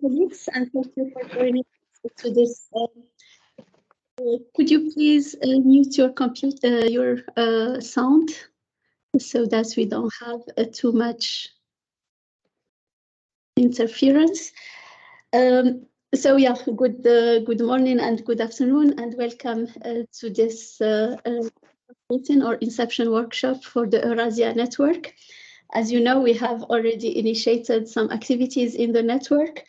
colleagues, and thank you for joining us to this. Could you please mute your computer, your sound, so that we don't have too much interference? So yeah, good morning and good afternoon, and welcome to this meeting or Inception workshop for the Eurasia network. As you know, we have already initiated some activities in the network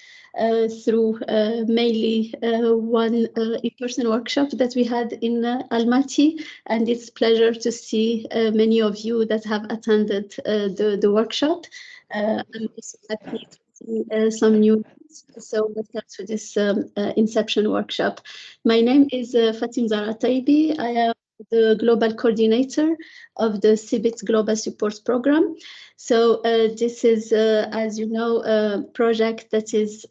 through mainly one in-person workshop that we had in Almaty, and it's a pleasure to see many of you that have attended the workshop. I'm also happy to see some new ones. So welcome to this Inception workshop. My name is Fatim Zara Taibi. I am the global coordinator of the CBIT Global Support Program. So this is, as you know, a project that is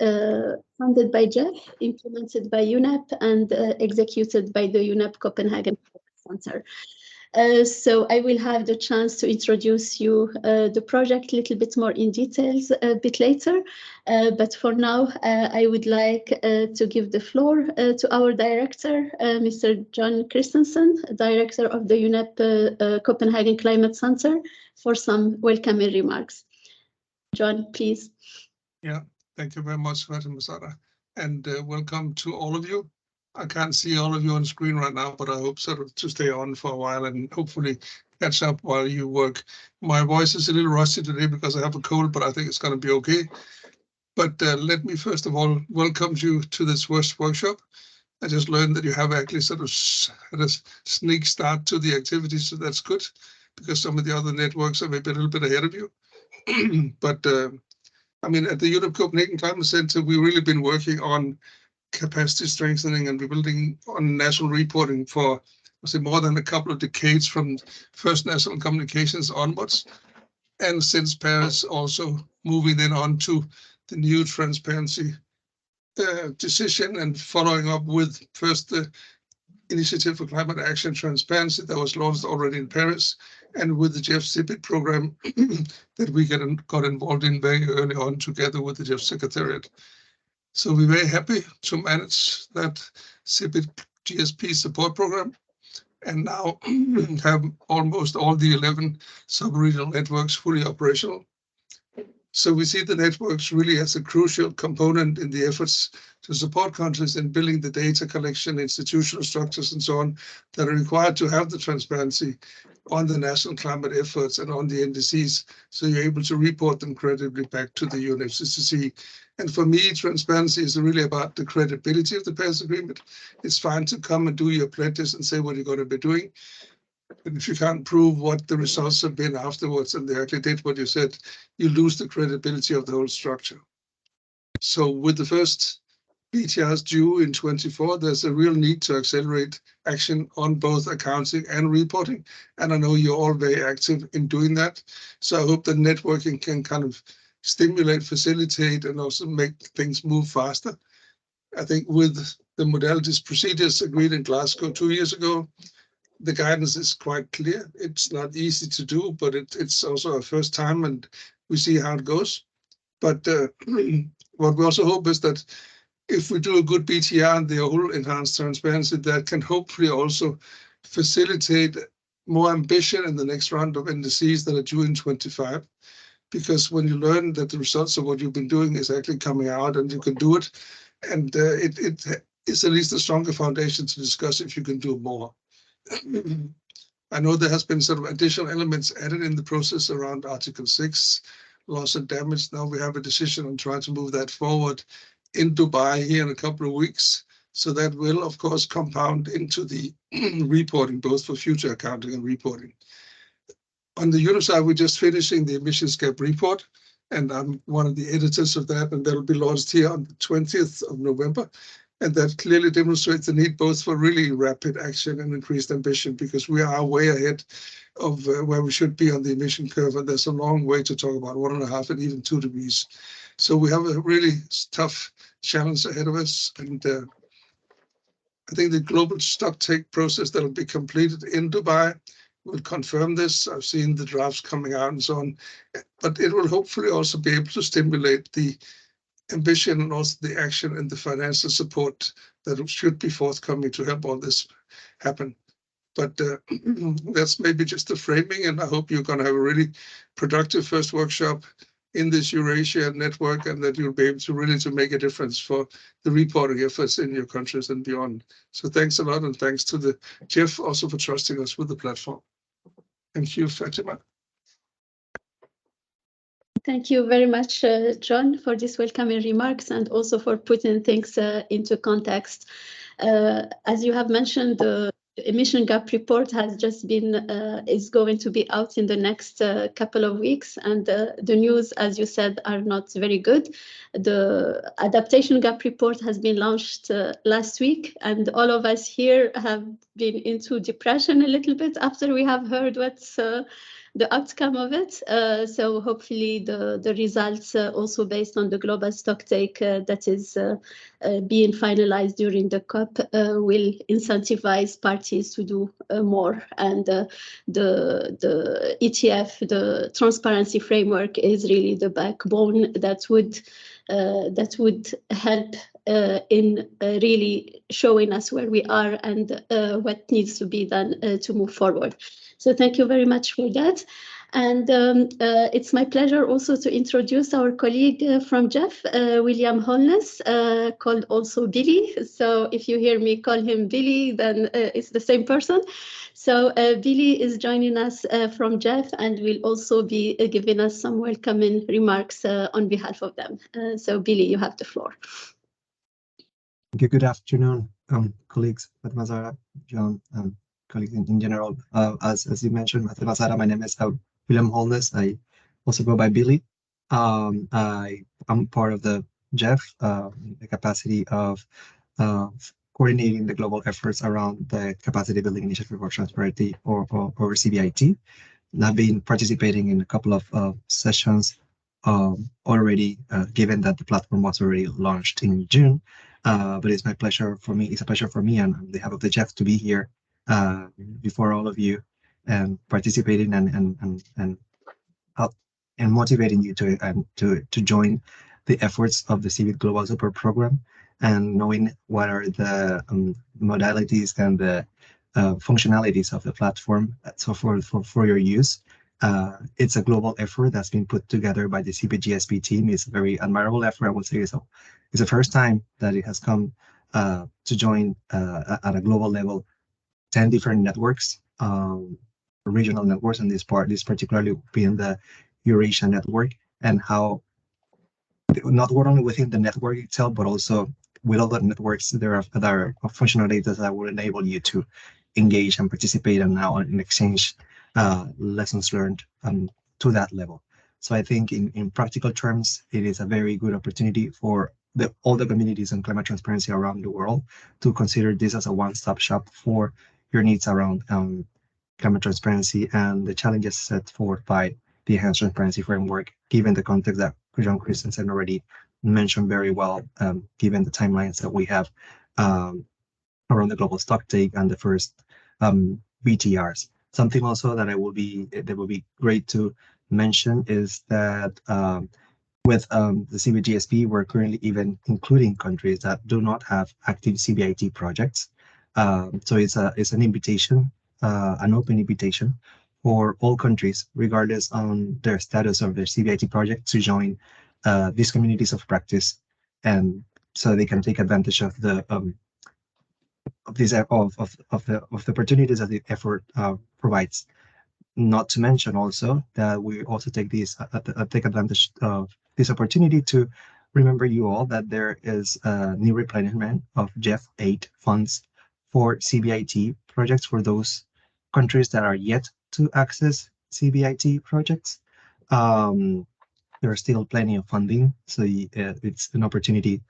funded by Jeff, implemented by UNEP, and executed by the UNEP Copenhagen Center. So I will have the chance to introduce you the project a little bit more in details a bit later. But for now, I would like to give the floor to our director, Mr. John Christensen, director of the UNEP Copenhagen Climate Center, for some welcoming remarks. John, please. Yeah, thank you very much, Fatima Zara, and welcome to all of you. I can't see all of you on screen right now, but I hope sort of to stay on for a while and hopefully catch up while you work. My voice is a little rusty today because I have a cold, but I think it's going to be okay. But let me first of all welcome you to this first workshop. I just learned that you have actually sort of had a sneak start to the activity, so that's good, because some of the other networks are maybe a little bit ahead of you. But I mean, at the UNEP Copenhagen Climate Center, we've really been working on capacity strengthening and rebuilding on national reporting for, I say, more than a couple of decades, from first national communications onwards, and since Paris also moving then on to the new transparency decision and following up with first the Initiative for Climate Action Transparency that was launched already in Paris, and with the Jeff CBIT program that we got involved in very early on together with the Jeff Secretariat. So we're very happy to manage that CBIT-GSP support program, and now have almost all the 11 sub-regional networks fully operational. So we see the networks really as a crucial component in the efforts to support countries in building the data collection, institutional structures, and so on that are required to have the transparency on the national climate efforts and on the NDCs, so you're able to report them credibly back to the UNFCCC. And for me, transparency is really about the credibility of the Paris Agreement. It's fine to come and do your pledges and say what you're going to be doing, but if you can't prove what the results have been afterwards and they actually did what you said, you lose the credibility of the whole structure. So with the first BTRs due in 24, there's a real need to accelerate action on both accounting and reporting. And I know you're all very active in doing that. So I hope that networking can kind of stimulate, facilitate, and also make things move faster. I think with the modalities procedures agreed in Glasgow 2 years ago, the guidance is quite clear. It's not easy to do, but it's also a first time, and we see how it goes. But what we also hope is that if we do a good BTR and the whole enhanced transparency, that can hopefully also facilitate more ambition in the next round of NDCs that are due in 25. Because when you learn that the results of what you've been doing is actually coming out and you can do it, and it is at least a stronger foundation to discuss if you can do more. I know there has been sort of additional elements added in the process around Article 6, loss and damage. Now we have a decision on trying to move that forward in Dubai here in a couple of weeks. So that will, of course, compound into the reporting, both for future accounting and reporting. On the UNEP side, we're just finishing the emissions gap report, and I'm one of the editors of that, and that will be launched here on the 20th of November. And that clearly demonstrates the need both for really rapid action and increased ambition, because we are way ahead of where we should be on the emission curve, and there's a long way to talk about 1.5 and even 2 degrees. So we have a really tough challenge ahead of us, and I think the global stock take process that will be completed in Dubai will confirm this. I've seen the drafts coming out and so on, but it will hopefully also be able to stimulate the ambition and also the action and the financial support that should be forthcoming to help all this happen. But that's maybe just the framing, and I hope you're going to have a really productive first workshop in this Eurasia network, and that you'll be able to really to make a difference for the reporting efforts in your countries and beyond. So thanks a lot, and thanks to the Jeff also for trusting us with the platform. Thank you, Fatima. Thank you very much, John, for these welcoming remarks and also for putting things into context. As you have mentioned, the emission gap report has just been is going to be out in the next couple of weeks, and the news, as you said, are not very good. The adaptation gap report has been launched last week, and all of us here have been into depression a little bit after we have heard what's the outcome of it. So hopefully the results also based on the global stocktake that is being finalized during the COP will incentivize parties to do more. And the ETF, the transparency framework, is really the backbone that would help in really showing us where we are and what needs to be done to move forward. So thank you very much for that. And it's my pleasure also to introduce our colleague from Jeff, William Holness, called also Billy. So if you hear me call him Billy, then it's the same person. So Billy is joining us from Jeff and will also be giving us some welcoming remarks on behalf of them. So Billy, you have the floor. Good afternoon, colleagues, Fatima, John, colleagues in general. As you mentioned, Fatima, my name is William Holness. I also go by Billy. I'm part of the Jeff, the capacity of coordinating the global efforts around the Capacity Building Initiative for Transparency, or CBIT. And I've been participating in a couple of sessions already, given that the platform was already launched in June. But it's a pleasure for me and on behalf of the Jeff to be here before all of you and participating and motivating you to join the efforts of the CBIT Global Support Program, and knowing what are the modalities and the functionalities of the platform. So for your use, it's a global effort that's been put together by the CBIT-GSP team. It's a very admirable effort, I would say. So it's the first time that it has come to join at a global level 10 different networks, regional networks, and this particularly being the Eurasia network, and how not only within the network itself, but also with other networks, there are other functionalities that will enable you to engage and participate and now in exchange lessons learned to that level. So I think in practical terms, it is a very good opportunity for all the communities on climate transparency around the world to consider this as a one-stop shop for your needs around climate transparency and the challenges set forth by the Enhanced Transparency Framework, given the context that John Christensen already mentioned very well, given the timelines that we have around the global stocktake and the first BTRs. Something also that will be great to mention is that with the CBIT-GSP, we're currently even including countries that do not have active CBIT projects. So it's an invitation, an open invitation for all countries, regardless on their status of their CBIT project, to join these communities of practice, and so they can take advantage of the opportunities that the effort provides. Not to mention also that we also take advantage of this opportunity to remember you all that there is a new replenishment of Jeff 8 funds for CBIT projects for those countries that are yet to access CBIT projects. There are still plenty of funding, so it's an opportunity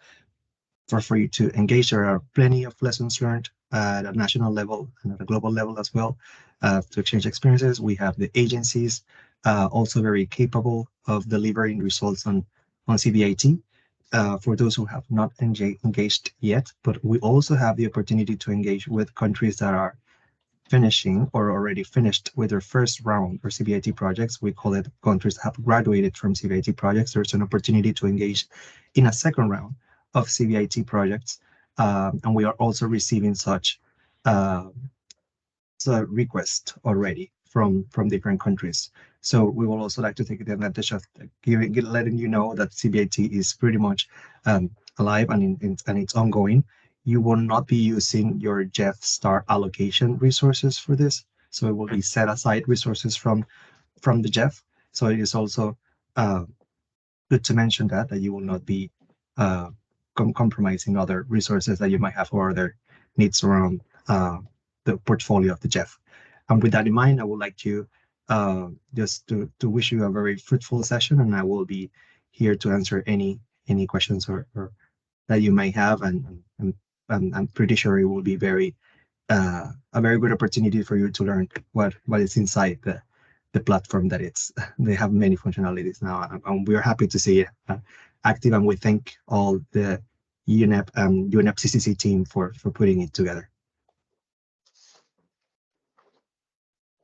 for you to engage. There are plenty of lessons learned at a national level and at a global level as well, to exchange experiences. We have the agencies also very capable of delivering results on CBIT for those who have not engaged yet. But we also have the opportunity to engage with countries that are finishing or already finished with their first round or CBIT projects. We call it countries that have graduated from CBIT projects. There's an opportunity to engage in a second round of CBIT projects. And we are also receiving such requests already from different countries. So we will also like to take the advantage of letting you know that CBIT is pretty much alive and it's ongoing. You will not be using your Jeff Star allocation resources for this. So it will be set aside resources from the Jeff. So it is also good to mention that you will not be compromising other resources that you might have or other needs around the portfolio of the Jeff. And with that in mind, I would like to just to wish you a very fruitful session, and I will be here to answer any questions or that you may have, and I'm pretty sure it will be a very good opportunity for you to learn what is inside the platform. That they have many functionalities now, and we are happy to see it active, and we thank all the UNEP UNEP CCC team for putting it together.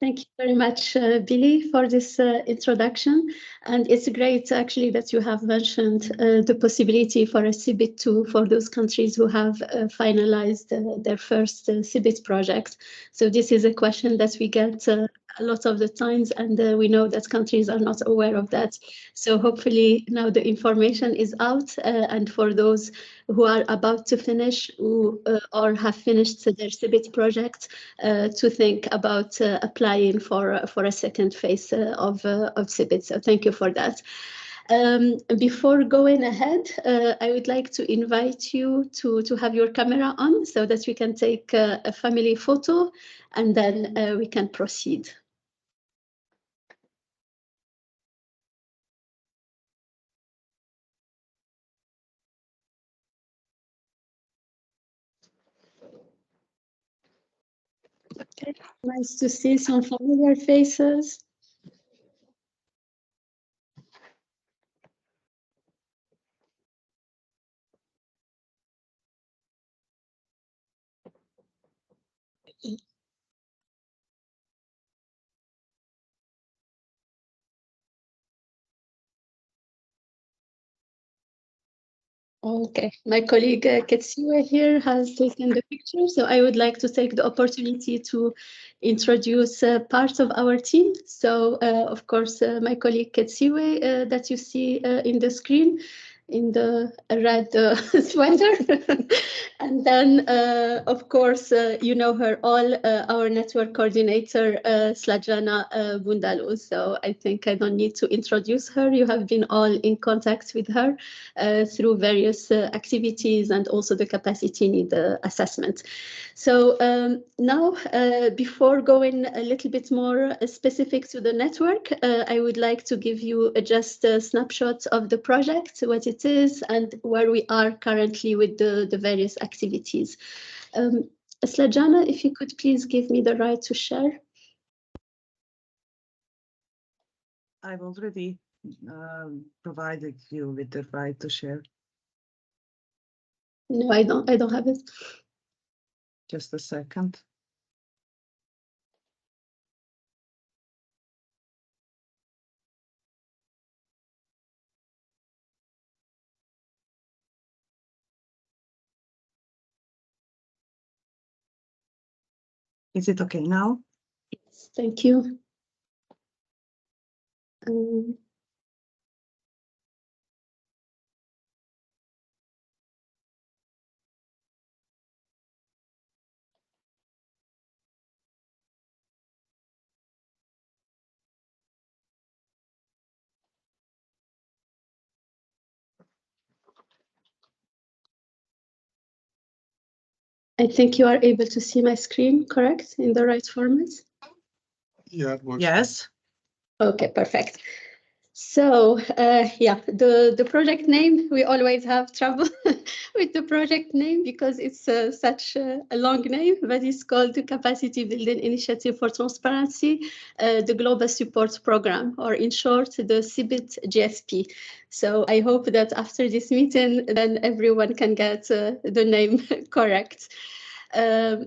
Thank you very much, Billy, for this introduction. And it's great, actually, that you have mentioned the possibility for a CBIT-2 for those countries who have finalized their first CBIT project. So this is a question that we get a lot of the times, and we know that countries are not aware of that. So hopefully now the information is out, and for those who are about to finish or have finished their CBIT project, to think about applying for a second phase of CBIT. So thank you for that. Before going ahead, I would like to invite you to have your camera on so that we can take a family photo, and then we can proceed. Okay, nice to see some familiar faces. Okay, my colleague Ketsiwe here has taken the picture, so I would like to take the opportunity to introduce part of our team. So, of course, my colleague Ketsiwe that you see in the screen in the red sweater. And then, of course, you know her all, our network coordinator, Slajana Bundalu. So I think I don't need to introduce her. You have been all in contact with her through various activities and also the capacity need assessment. So now, before going a little bit more specific to the network, I would like to give you just a snapshot of the project, what it is, and where we are currently with the various activities. Slajana, if you could please give me the right to share. I've already provided you with the right to share. No, I don't have it. Just a second. Is it okay now? Yes, thank you. I think you are able to see my screen, correct? In the right format? Yeah, it works. Yes. Okay, perfect. So yeah, the project name, we always have trouble with the project name because it's such a long name, but it's called the Capacity Building Initiative for Transparency, the Global Support Program, or in short, the CBIT-GSP. So I hope that after this meeting, then everyone can get the name correct. Then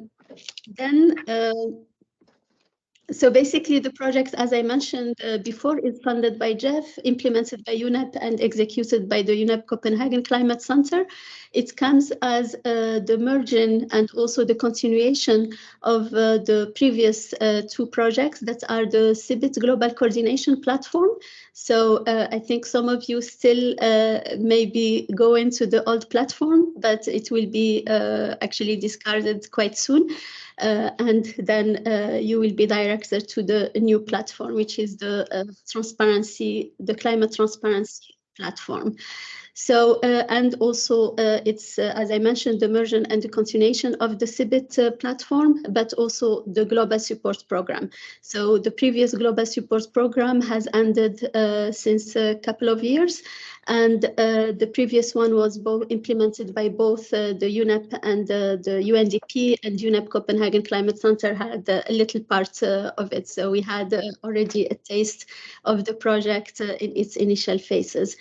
So basically, the project, as I mentioned before, is funded by GEF, implemented by UNEP, and executed by the UNEP Copenhagen Climate Center. It comes as the merging and also the continuation of the previous two projects that are the CBIT Global Coordination Platform. So I think some of you still maybe go into the old platform, but it will be actually discarded quite soon. And then you will be directed to the new platform, which is the climate transparency platform. So, and also it's, as I mentioned, the merger and the continuation of the CBIT platform, but also the Global Support Program. So the previous Global Support Program has ended since a couple of years. And the previous one was implemented by both the UNEP and the UNDP, and UNEP Copenhagen Climate Center had a little part of it. So we had already a taste of the project in its initial phases.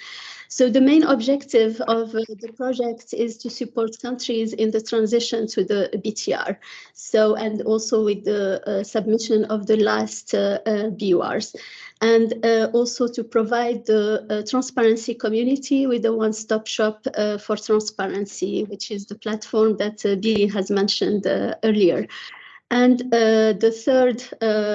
So the main objective of the project is to support countries in the transition to the BTR. So, and also with the submission of the last BURs. And also to provide the transparency community with a one-stop shop for transparency, which is the platform that Billy has mentioned earlier. And the third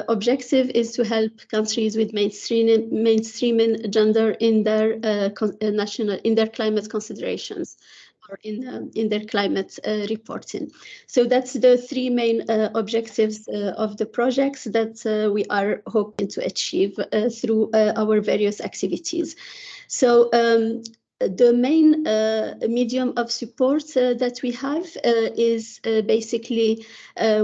objective is to help countries with mainstreaming gender in their in their climate considerations, or in their climate reporting. So that's the three main objectives of the projects that we are hoping to achieve through our various activities. So the main medium of support that we have is basically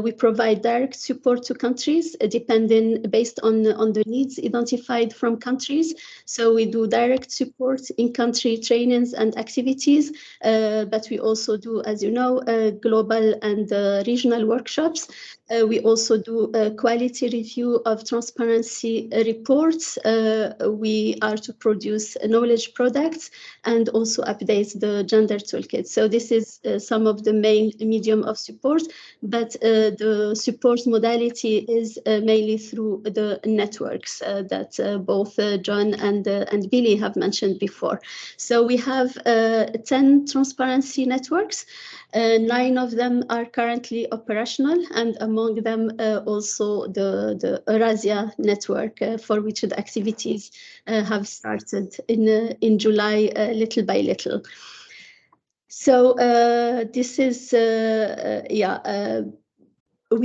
we provide direct support to countries depending based on the needs identified from countries. So we do direct support in country trainings and activities, but we also do, as you know, global and regional workshops. We also do a quality review of transparency reports. We are to produce knowledge products and also update the gender toolkit. So this is some of the main medium of support, but the support modality is mainly through the networks that both John and Billy have mentioned before. So we have 10 transparency networks. 9 of them are currently operational, and among them also the Eurasia network, for which the activities have started in July, little by little. So this is, we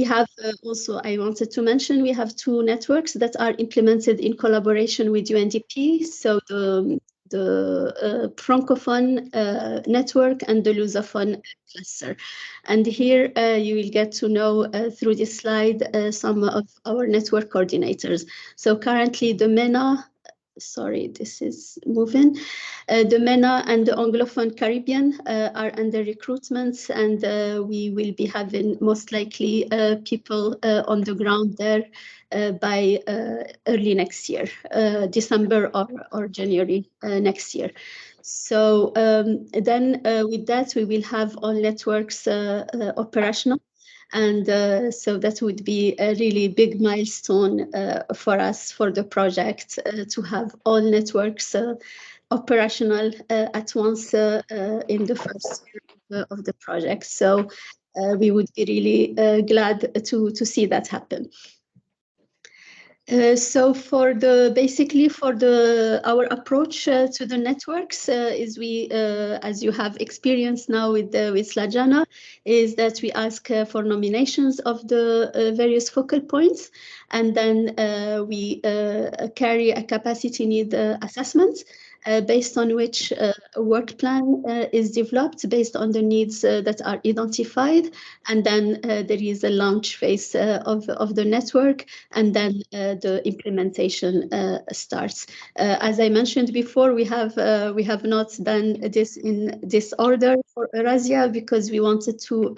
have also, I wanted to mention, we have 2 networks that are implemented in collaboration with UNDP. So the Francophone network and the Lusophone cluster. And here you will get to know through this slide some of our network coordinators. So currently the MENA, sorry, this is moving. The MENA and the Anglophone Caribbean are under recruitment, and we will be having most likely people on the ground there by early next year, December or January next year. So then with that, we will have all networks operational. And so that would be a really big milestone for us, for the project, to have all networks operational at once in the first year of the project. So we would be really glad to see that happen. So for basically our approach to the networks is we, as you have experienced now with Slajana, is that we ask for nominations of the various focal points, and then we carry a capacity need assessment based on which a work plan is developed based on the needs that are identified, and then there is a launch phase of the network, and then the implementation starts. As I mentioned before, we have not done this in this order for Eurasia because we wanted to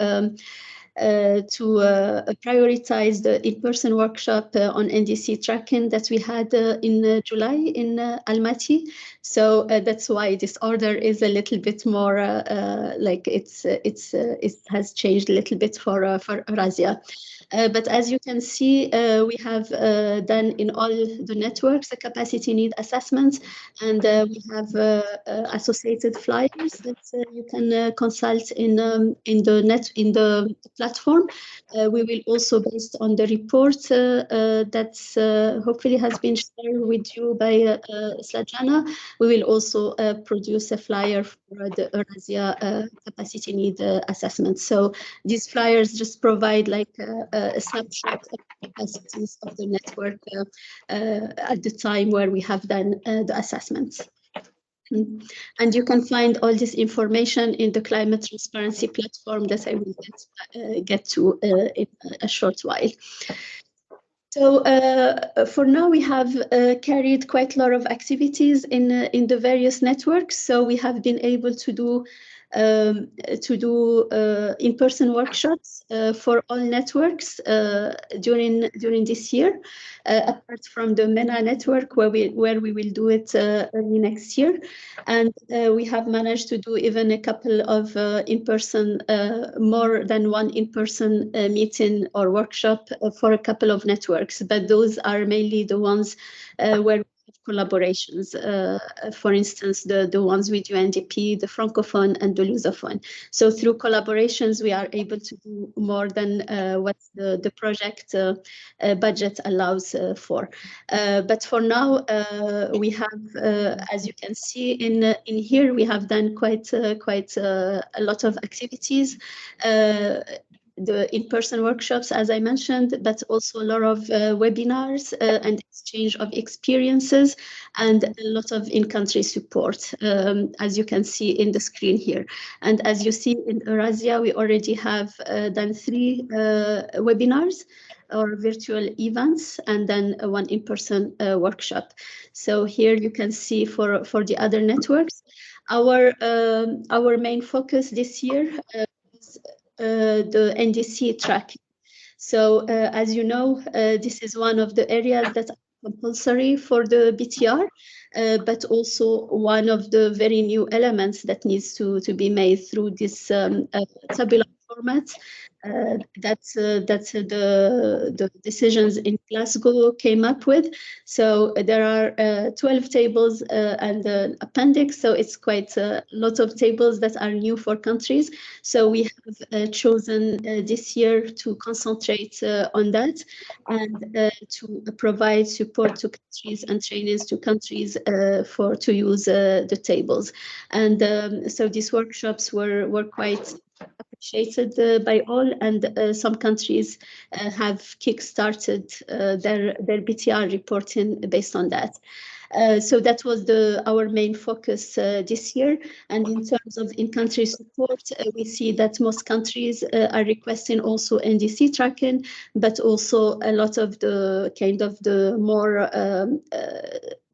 prioritize the in-person workshop on NDC tracking that we had in July in Almaty. So that's why this order is a little bit more like it has changed a little bit for Eurasia. But as you can see, we have done in all the networks the capacity need assessments, and we have associated flyers that you can consult in the platform. We will also, based on the report that's hopefully has been shared with you by Slajana, we will also produce a flyer for the Eurasia capacity need assessment. So these flyers just provide like a snapshot of the capacities of the network at the time where we have done the assessments. And you can find all this information in the climate transparency platform that I will get to in a short while. So for now, we have carried quite a lot of activities in the various networks. So we have been able to do in-person workshops for all networks during this year, apart from the MENA network where we will do it early next year. And we have managed to do even a couple of in-person, more than one in-person meeting or workshop for a couple of networks. But those are mainly the ones where collaborations, for instance, the ones with UNDP, the Francophone and the Lusophone. So through collaborations, we are able to do more than what the project budget allows for. But for now, we have, as you can see in here, we have done quite a lot of activities. The in-person workshops, as I mentioned, but also a lot of webinars and exchange of experiences, and a lot of in-country support, as you can see in the screen here. And as you see in Eurasia, we already have done 3 webinars or virtual events, and then one in-person workshop. So here you can see for the other networks, our main focus this year is the NDC tracking. So as you know, this is one of the areas that are compulsory for the BTR, but also one of the very new elements that needs to be made through this tabular format. That's the decisions in Glasgow came up with. So there are 12 tables and an appendix. So it's quite a lot of tables that are new for countries. So we have chosen this year to concentrate on that and to provide support to countries and trainings to countries to use the tables. And so these workshops were quite appreciated by all, and some countries have kick-started their BTR reporting based on that. So that was our main focus this year. And in terms of in-country support, we see that most countries are requesting also NDC tracking, but also a lot of the kind of the more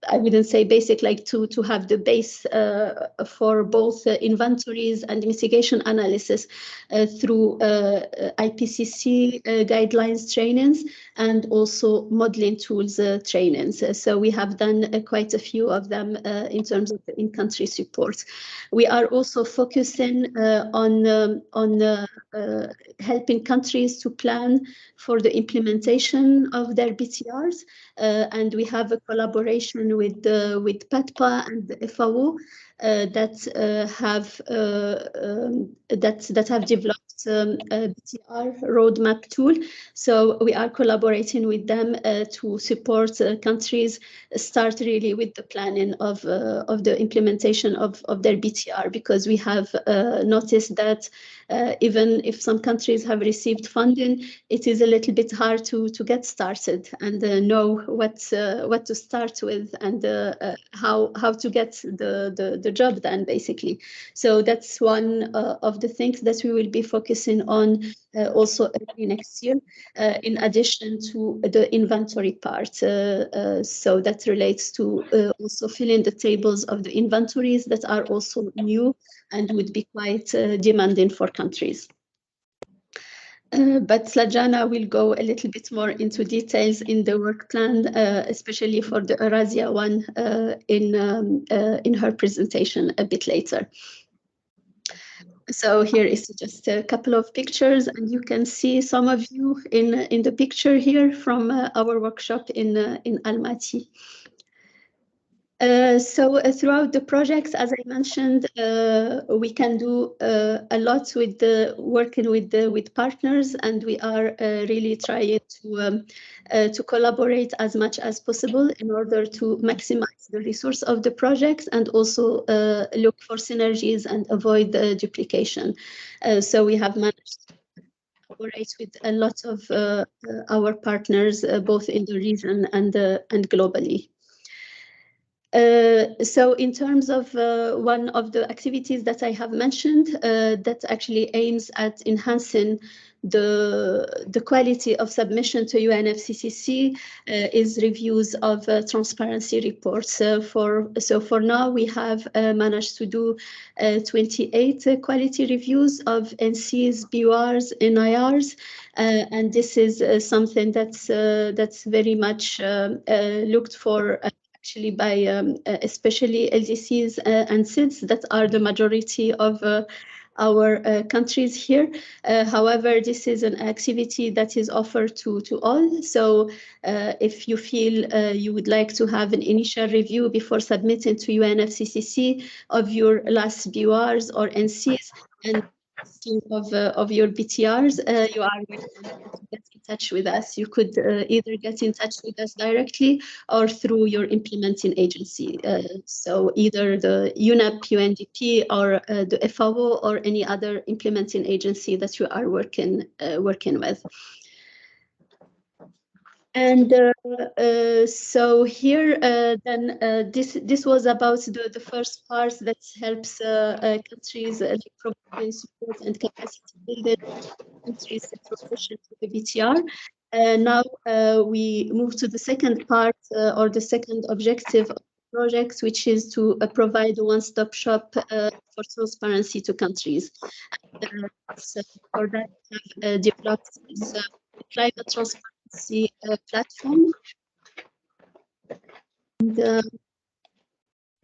I wouldn't say basic, like to have the base for both inventories and mitigation analysis through IPCC guidelines trainings and also modeling tools trainings. So we have done quite a few of them in terms of in-country support. We are also focusing on helping countries to plan for the implementation of their BTRs, and we have a collaboration with PATPA and the FAO that have developed a BTR roadmap tool. So we are collaborating with them to support countries start really with the planning of the implementation of their BTR, because we have noticed that even if some countries have received funding, it is a little bit hard to get started and know what to start with and how to get the job done, basically. So that's one of the things that we will be focusing on also early next year, in addition to the inventory part. So that relates to also filling the tables of the inventories that are also new and would be quite demanding for countries. But Slajana will go a little bit more into details in the work plan, especially for the Eurasia one in her presentation a bit later. So here is just a couple of pictures, and you can see some of you in the picture here from our workshop in Almaty. So throughout the projects, as I mentioned, we can do a lot with working with partners, and we are really trying to collaborate as much as possible in order to maximize the resource of the projects and also look for synergies and avoid duplication. So we have managed to collaborate with a lot of our partners, both in the region and globally. So in terms of one of the activities that I have mentioned that actually aims at enhancing the quality of submission to UNFCCC is reviews of transparency reports. So for now we have managed to do 28 quality reviews of NCs, BURs, NIRs, and this is something that's very much looked for actually by especially LDCs and SIDS that are the majority of our countries here. However, this is an activity that is offered to all. So if you feel you would like to have an initial review before submitting to UNFCCC of your last BURs or NCs and of your BTRs, you are welcome to get in touch with us. You could either get in touch with us directly or through your implementing agency. So either the UNEP, UNDP, or the FAO, or any other implementing agency that you are working with. And so here, then this was about the first part that helps countries providing support and capacity building countries proficient with the BTR. Now we move to the second part or the second objective of the project, which is to provide a one-stop shop for transparency to countries. So for that, we have developed this climate transparency platform. And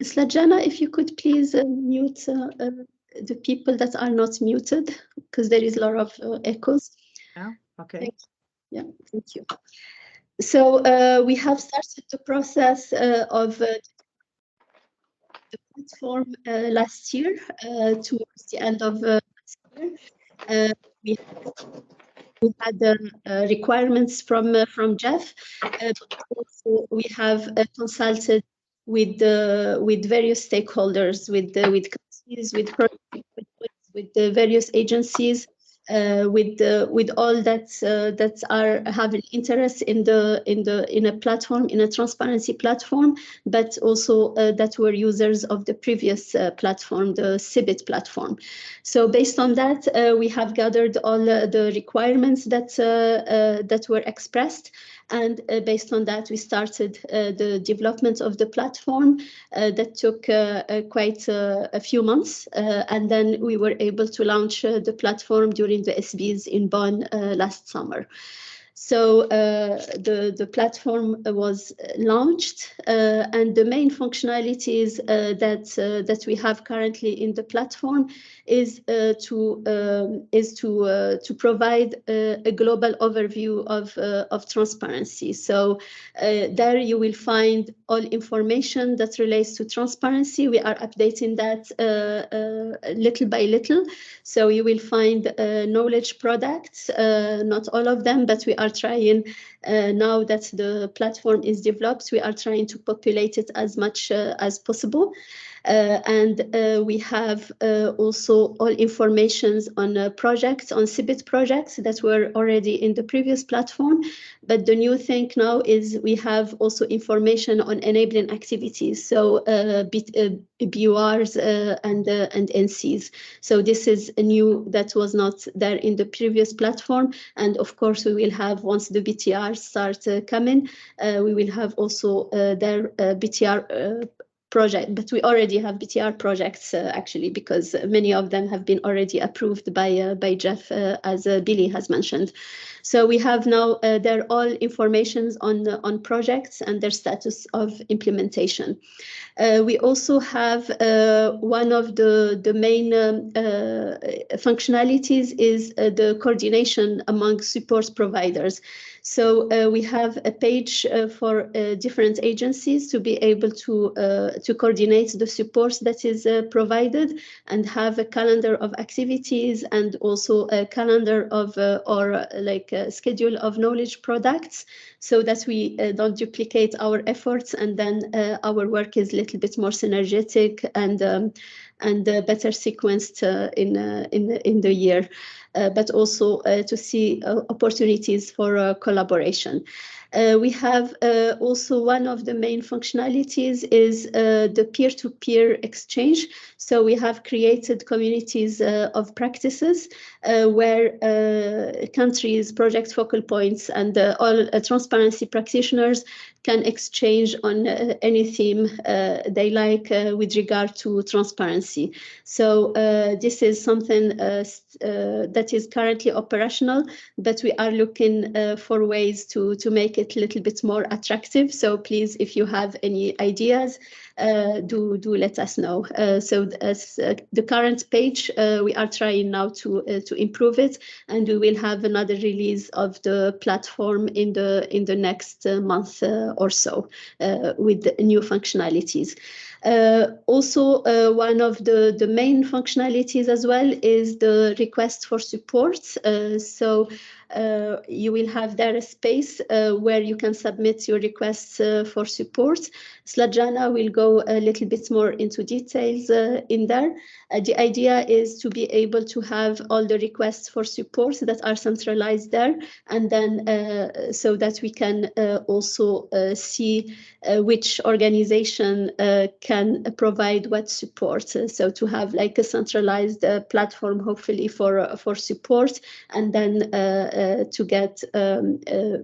Slajana, if you could please mute the people that are not muted, because there is a lot of echoes. Yeah, okay. Thank you. So we have started the process of the platform last year. Towards the end of last year, we had the requirements from Jeff, but also we have consulted with various stakeholders, with countries, with the various agencies, with all that are having interest in a platform, in a transparency platform, but also that were users of the previous platform, the CBIT platform. So based on that, we have gathered all the requirements that were expressed, and based on that, we started the development of the platform that took quite a few months, and then we were able to launch the platform during the SBs in Bonn last summer. So the platform was launched, and the main functionalities that we have currently in the platform is to provide a global overview of transparency. So there you will find all information that relates to transparency. We are updating that little by little. So you will find knowledge products, not all of them, but we are trying, now that the platform is developed, we are trying to populate it as much as possible. And we have also all informations on projects, on CBIT projects that were already in the previous platform. But the new thing now is we have also information on enabling activities, so BURs and NCs. So this is a new that was not there in the previous platform. And of course, we will have, once the BTR start coming, we will have also their BTR project, but we already have BTR projects actually, because many of them have been already approved by Jeff, as Billy has mentioned. So we have now they're all informations on projects and their status of implementation. We also have one of the main functionalities is the coordination among support providers. So we have a page for different agencies to be able to coordinate the support that is provided, and have a calendar of activities, and also a calendar of or like a schedule of knowledge products, so that we don't duplicate our efforts, and then our work is a little bit more synergetic and better sequenced in the year, but also to see opportunities for collaboration. We have also one of the main functionalities is the peer-to-peer exchange. So we have created communities of practices where countries, project focal points, and all transparency practitioners can exchange on any theme they like with regard to transparency. So this is something that is currently operational, but we are looking for ways to make it a little bit more attractive. So please, if you have any ideas, do let us know. So as the current page, we are trying now to improve it, and we will have another release of the platform in the next month or so with the new functionalities. Also, one of the main functionalities as well is the request for support. So you will have there a space where you can submit your requests for support. Slajana will go a little bit more into details in there. The idea is to be able to have all the requests for support that are centralized there, and then so that we can also see which organization can provide what support. So to have like a centralized platform, hopefully for support, and then to get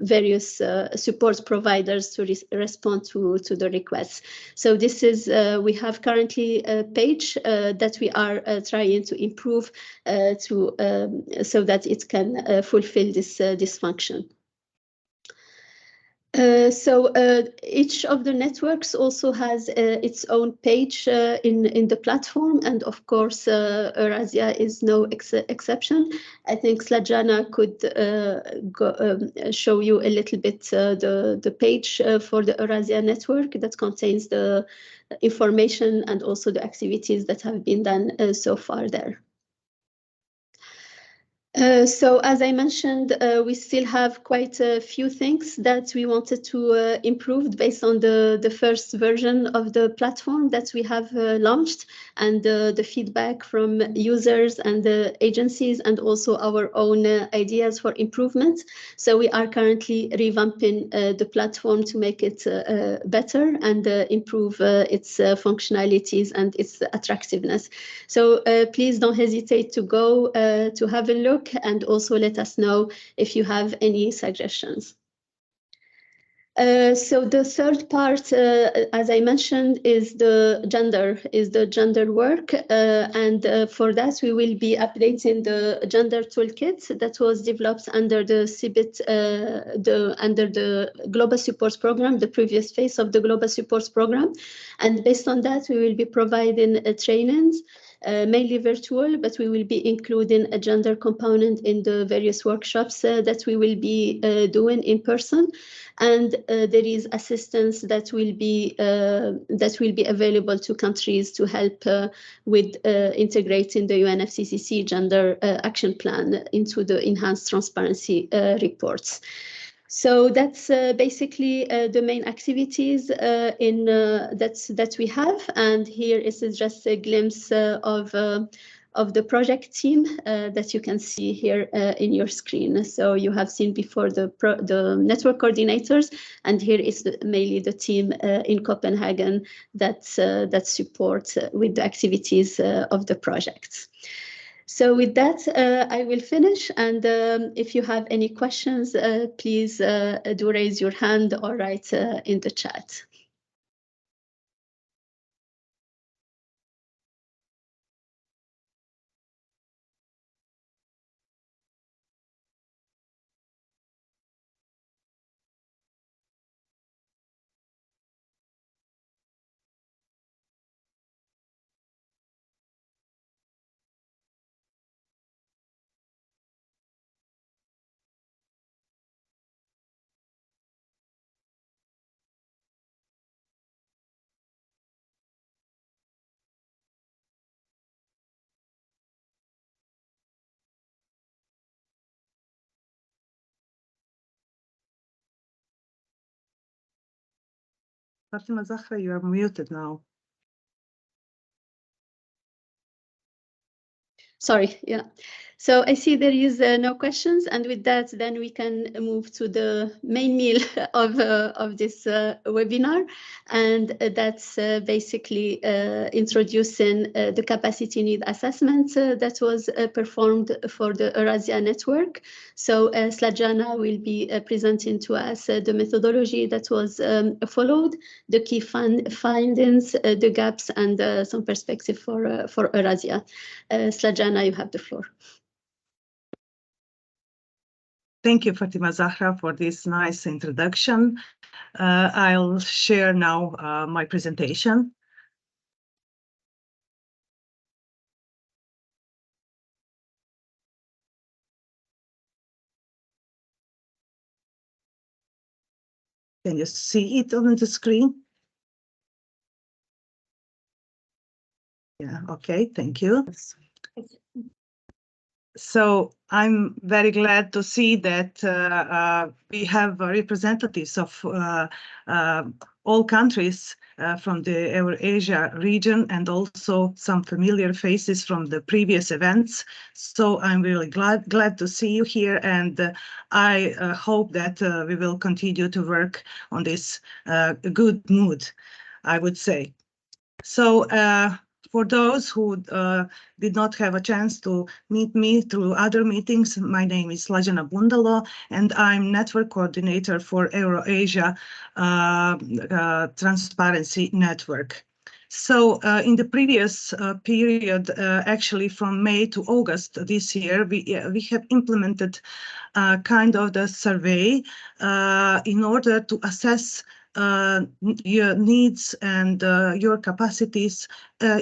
various support providers to respond to the requests. So this is, we have currently a page that we are trying to improve so that it can fulfill this function. So each of the networks also has its own page in the platform, and of course Eurasia is no exception. I think Slajana could show you a little bit the page for the Eurasia network that contains the information and also the activities that have been done so far there. So as I mentioned, we still have quite a few things that we wanted to improve based on the first version of the platform that we have launched, and the feedback from users and the agencies, and also our own ideas for improvement. So we are currently revamping the platform to make it better and improve its functionalities and its attractiveness. So please don't hesitate to go to have a look, and also let us know if you have any suggestions. So the third part, as I mentioned, is the gender work, and for that we will be updating the gender toolkit that was developed under the CBIT, under the Global Support Program, the previous phase of the Global Support Program, and based on that we will be providing trainings. Mainly virtual, but we will be including a gender component in the various workshops that we will be doing in person, and there is assistance that will be available to countries to help with integrating the UNFCCC gender action plan into the enhanced transparency reports. So that's basically the main activities that we have, and here is just a glimpse of the project team that you can see here in your screen. So you have seen before the network coordinators, and here is mainly the team in Copenhagen that support with the activities of the projects. So with that, I will finish, and if you have any questions, please do raise your hand or write in the chat. Fatima Zahra, you are muted now. Sorry, yeah. So I see there is no questions, and with that, then we can move to the main meal of this webinar, and that's basically introducing the capacity need assessment that was performed for the Eurasia network. So Slajana will be presenting to us the methodology that was followed, the key findings, the gaps, and some perspective for Eurasia. Slajana, you have the floor. Thank you, Fatima Zahra, for this nice introduction. I'll share now my presentation. Can you see it on the screen? Yeah, okay, thank you. So I'm very glad to see that we have representatives of all countries from the Eurasia region, and also some familiar faces from the previous events. So I'm really glad to see you here, and I hope that we will continue to work on this good mood, I would say. So for those who did not have a chance to meet me through other meetings, my name is Slajana Bundalo, and I'm Network Coordinator for Eurasia Transparency Network. So in the previous period, actually from May to August this year, we have implemented kind of the survey in order to assess your needs and your capacities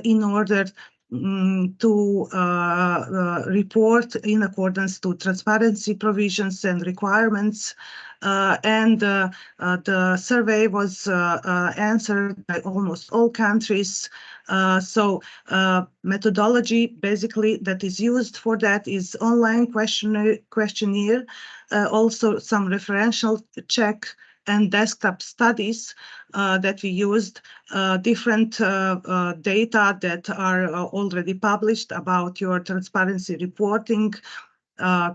in order to report in accordance to transparency provisions and requirements. The survey was answered by almost all countries. So methodology basically that is used for that is online questionnaire, also some referential check and desktop studies that we used, different data that are already published about your transparency reporting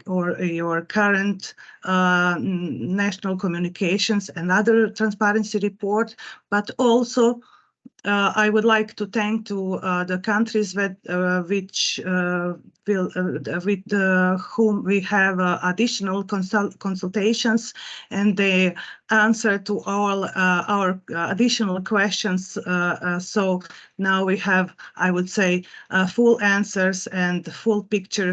or your current national communications and other transparency report, but also I would like to thank to the countries that with whom we have additional consultations, and they answer to all our additional questions. So now we have, I would say, full answers and full picture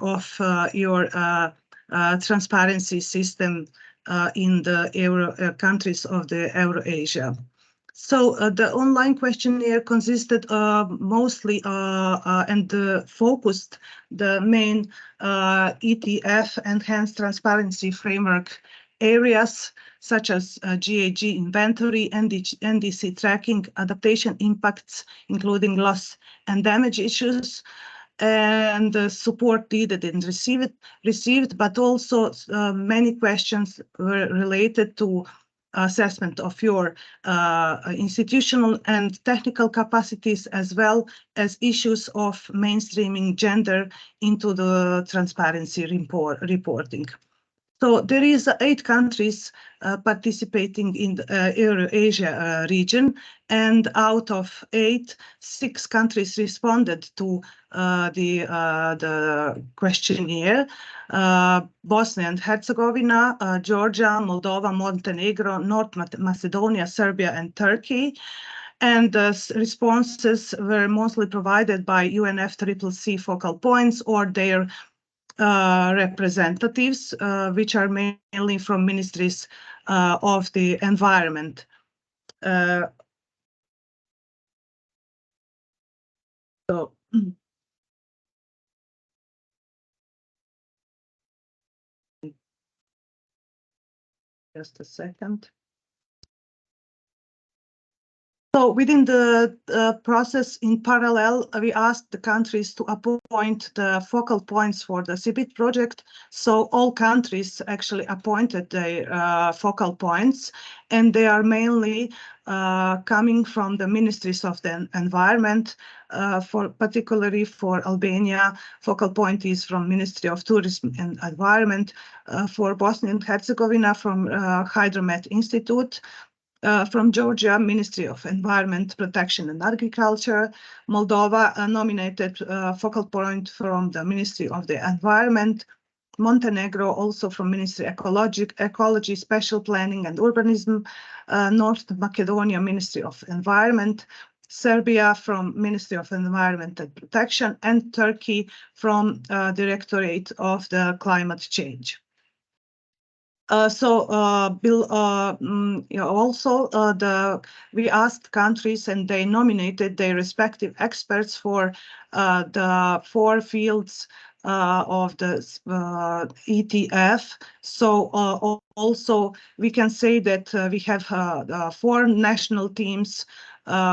of your transparency system in the countries of the Eurasia. So the online questionnaire consisted mostly and focused the main ETF enhanced transparency framework areas such as GAG inventory, NDC tracking, adaptation impacts, including loss and damage issues, and the support needed and received, but also many questions were related to assessment of your institutional and technical capacities, as well as issues of mainstreaming gender into the transparency reporting. So there is 8 countries participating in the Eurasia region, and out of 8, 6 countries responded to the questionnaire: Bosnia and Herzegovina, Georgia, Moldova, Montenegro, North Macedonia, Serbia, and Turkey. And the responses were mostly provided by UNFCCC focal points or their representatives, which are mainly from ministries of the environment. So just a second. So within the process in parallel, we asked the countries to appoint the focal points for the CBIT project. So all countries actually appointed their focal points, and they are mainly coming from the ministries of the environment. Particularly for Albania, focal point is from Ministry of Tourism and Environment. For Bosnia and Herzegovina, from Hydromet Institute. From Georgia, Ministry of Environment, Protection and Agriculture. Moldova nominated focal point from the Ministry of the Environment. Montenegro also from Ministry Ecology, Special Planning and Urbanism. North Macedonia, Ministry of Environment. Serbia from Ministry of Environment and Protection, and Turkey from Directorate of the Climate Change. We asked countries and they nominated their respective experts for the 4 fields of the ETF. So also we can say that we have 4 national teams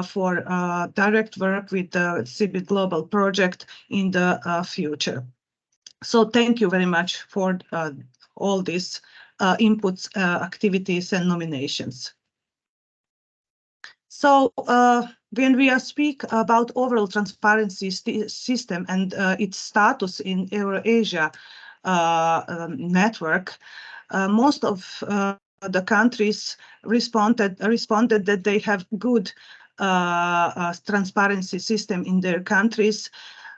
for direct work with the CBIT Global Project in the future. So thank you very much for all these inputs, activities and nominations. So when we speak about overall transparency system and its status in Eurasia network, most of the countries responded that they have good transparency system in their countries,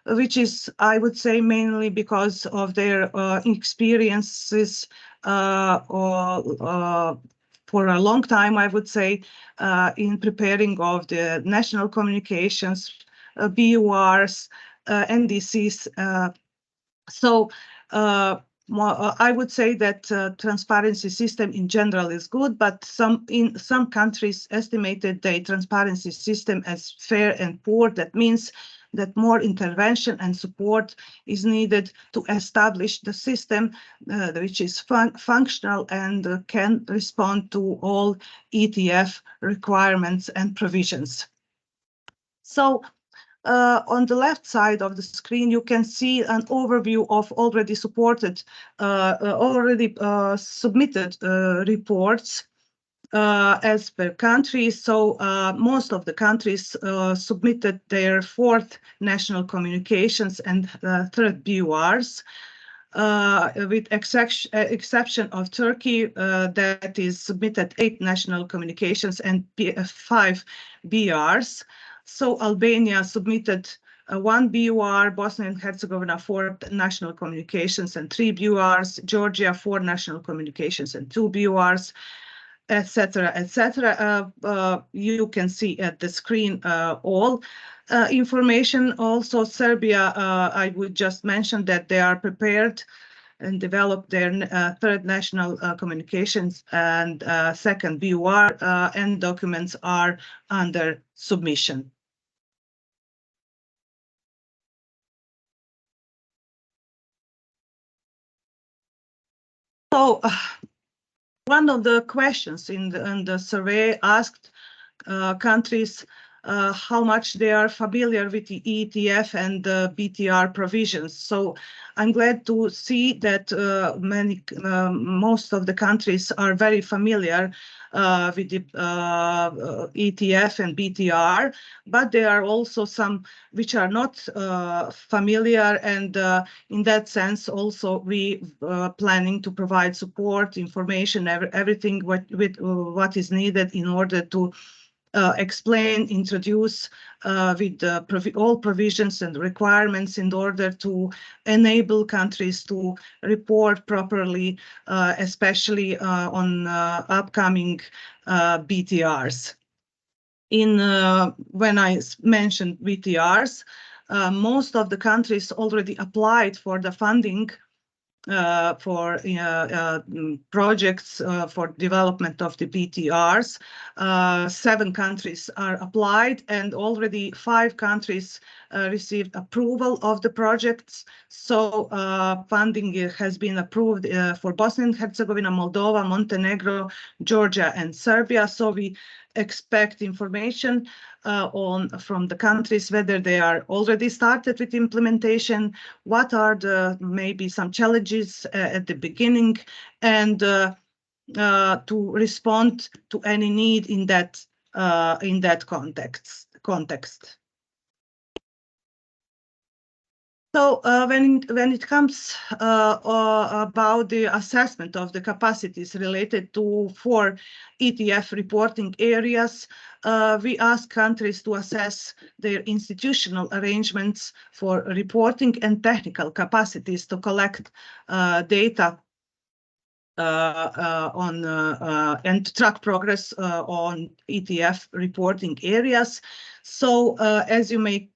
which is, I would say, mainly because of their experiences for a long time, I would say, in preparing of the national communications, BURs, NDCs. I would say that transparency system in general is good, but in some countries estimated the transparency system as fair and poor. That means that more intervention and support is needed to establish the system which is functional and can respond to all ETF requirements and provisions. So on the left side of the screen, you can see an overview of already submitted reports as per country. So most of the countries submitted their 4th national communications and 3rd BURs, with exception of Turkey, that is submitted 8 national communications and 5 BURs. So Albania submitted 1 BUR, Bosnia and Herzegovina 4 national communications and 3 BURs, Georgia 4 national communications and 2 BURs, etc., etc. You can see at the screen all information. Also, Serbia, I would just mention that they are prepared and developed their 3rd national communications and 2nd BUR, and documents are under submission. So one of the questions in the survey asked countries how much they are familiar with the ETF and the BTR provisions. So I'm glad to see that most of the countries are very familiar with the ETF and BTR, but there are also some which are not familiar, and in that sense also we planning to provide support, information, everything with what is needed in order to explain, introduce with all provisions and requirements in order to enable countries to report properly, especially on upcoming BTRs. When I mentioned BTRs, most of the countries already applied for the funding for projects for development of the BTRs. 7 countries are applied, and already 5 countries received approval of the projects. So funding has been approved for Bosnia and Herzegovina, Moldova, Montenegro, Georgia, and Serbia. So we expect information from the countries, whether they are already started with implementation, what are the maybe some challenges at the beginning, and to respond to any need in that context. So when it comes about the assessment of the capacities related to 4 ETF reporting areas, we ask countries to assess their institutional arrangements for reporting and technical capacities to collect data and to track progress on ETF reporting areas. So as you may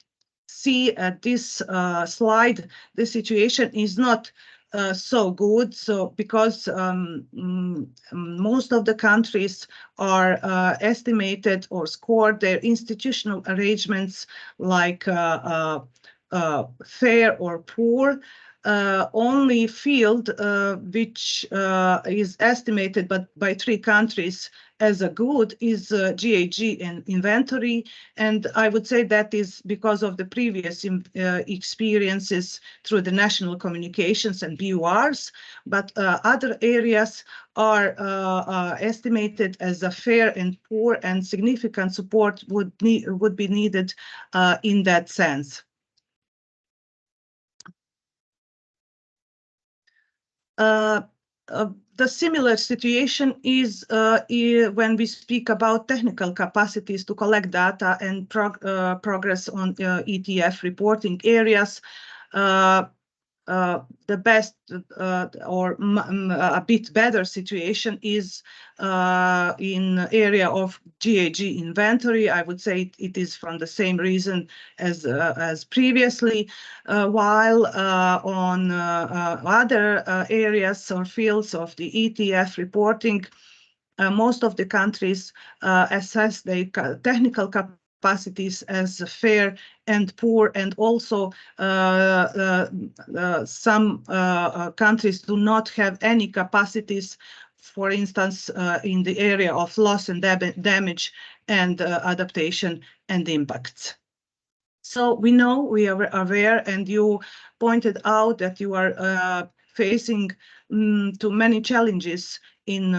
see at this slide, the situation is not so good. So because most of the countries are estimated or scored their institutional arrangements like fair or poor. Only field which is estimated by 3 countries as a good is GHG and inventory, and I would say that is because of the previous experiences through the national communications and BURs, but other areas are estimated as a fair and poor, and significant support would be needed in that sense. The similar situation is when we speak about technical capacities to collect data and progress on ETF reporting areas. The best or a bit better situation is in area of GHG inventory. I would say it is from the same reason as previously, while on other areas or fields of the ETF reporting, most of the countries assess their technical capacities as fair and poor, and also some countries do not have any capacities, for instance, in the area of loss and damage and adaptation and impacts. So we know, we are aware, and you pointed out that you are facing too many challenges in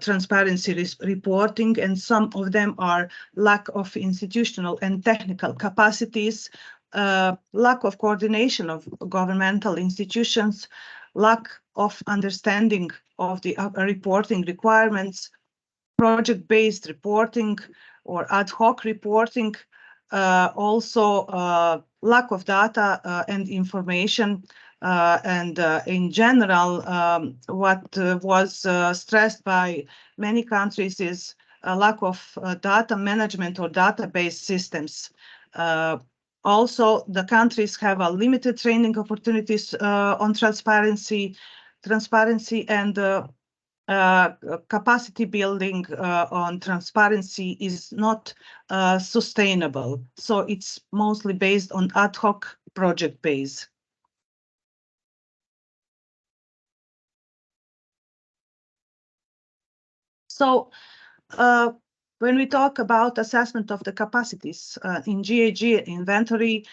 transparency reporting, and some of them are lack of institutional and technical capacities, lack of coordination of governmental institutions, lack of understanding of the reporting requirements, project-based reporting or ad hoc reporting, also lack of data and information, and in general, what was stressed by many countries is a lack of data management or database systems. Also, the countries have a limited training opportunities on transparency and capacity building on transparency is not sustainable. So it's mostly based on ad hoc project base. So when we talk about assessment of the capacities in GHG inventory,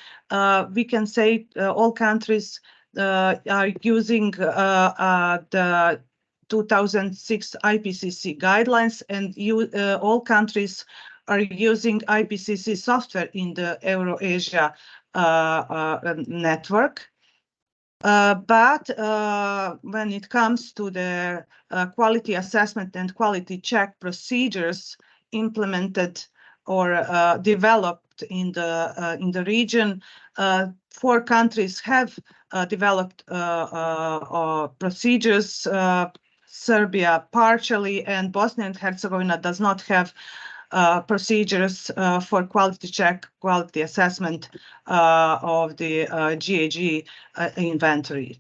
we can say all countries are using the 2006 IPCC guidelines, and all countries are using IPCC software in the Eurasia network. But when it comes to the quality assessment and quality check procedures implemented or developed in the region, 4 countries have developed procedures. Serbia partially, and Bosnia and Herzegovina does not have procedures for quality check, quality assessment of the GHG inventory.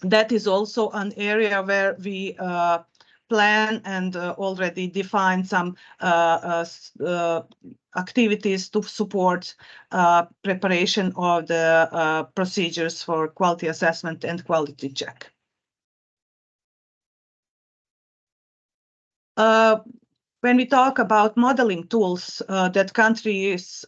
That is also an area where we plan and already define some activities to support preparation of the procedures for quality assessment and quality check. when we talk about modeling tools that countries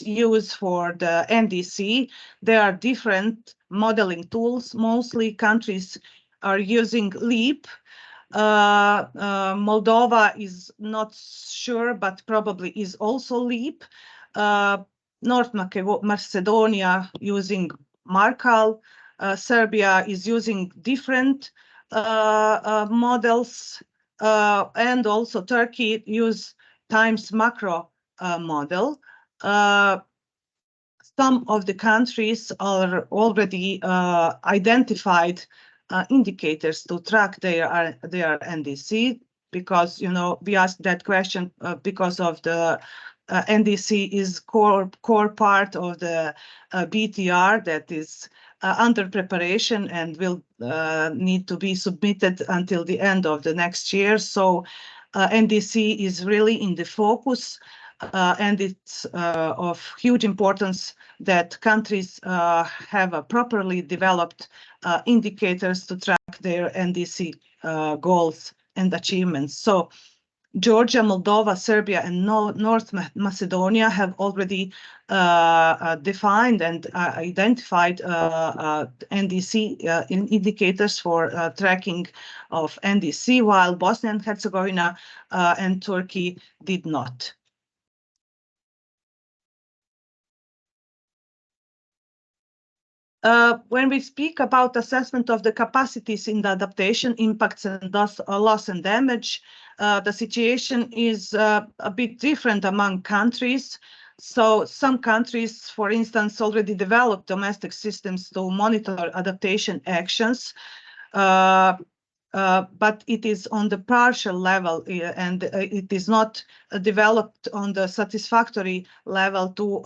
use for the NDC, there are different modeling tools. Mostly countries are using LEAP. Moldova is not sure, but probably is also LEAP. North Macedonia using Markal. Serbia is using different models, and also Turkey use Times macro model. Some of the countries are already identified indicators to track their NDC, because we asked that question because of the NDC is core part of the BTR that is under preparation and will need to be submitted until the end of the next year. So NDC is really in the focus, and it's of huge importance that countries have a properly developed indicators to track their NDC goals and achievements. So Georgia, Moldova, Serbia, and North Macedonia have already defined and identified NDC indicators for tracking of NDC, while Bosnia and Herzegovina and Turkey did not. When we speak about assessment of the capacities in the adaptation, impacts, and thus loss and damage, the situation is a bit different among countries. So some countries, for instance, already developed domestic systems to monitor adaptation actions, but it is on the partial level, and it is not developed on the satisfactory level to,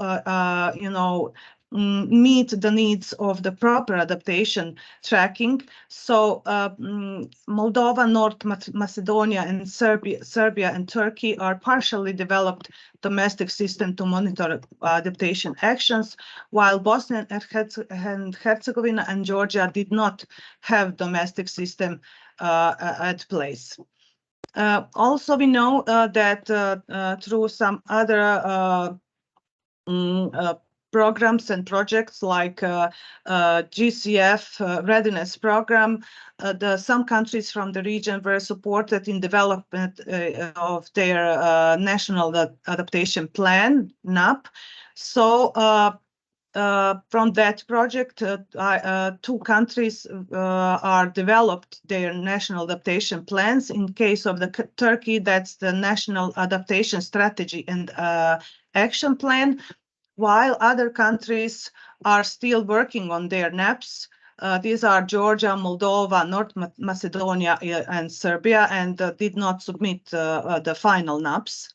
meet the needs of the proper adaptation tracking. So Moldova, North Macedonia, and Serbia and Turkey are partially developed domestic system to monitor adaptation actions, while Bosnia and Herzegovina and Georgia did not have domestic system at place. Also, we know that through some other programs and projects like GCF readiness program, some countries from the region were supported in development of their national adaptation plan, NAP. So from that project, 2 countries are developed their national adaptation plans. In case of the Turkey, that's the National Adaptation Strategy and Action Plan, while other countries are still working on their NAPs. These are Georgia, Moldova, North Macedonia, and Serbia, and did not submit the final NAPs.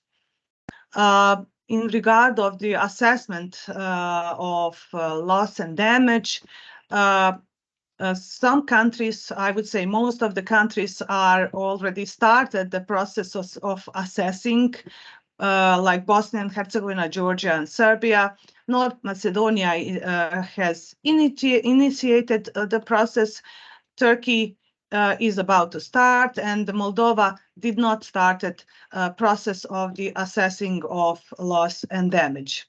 In regard of the assessment of loss and damage, some countries, I would say most of the countries, are already started the process of assessing, like Bosnia and Herzegovina, Georgia, and Serbia. North Macedonia has initiated the process. Turkey is about to start, and Moldova did not start the process of the assessing of loss and damage.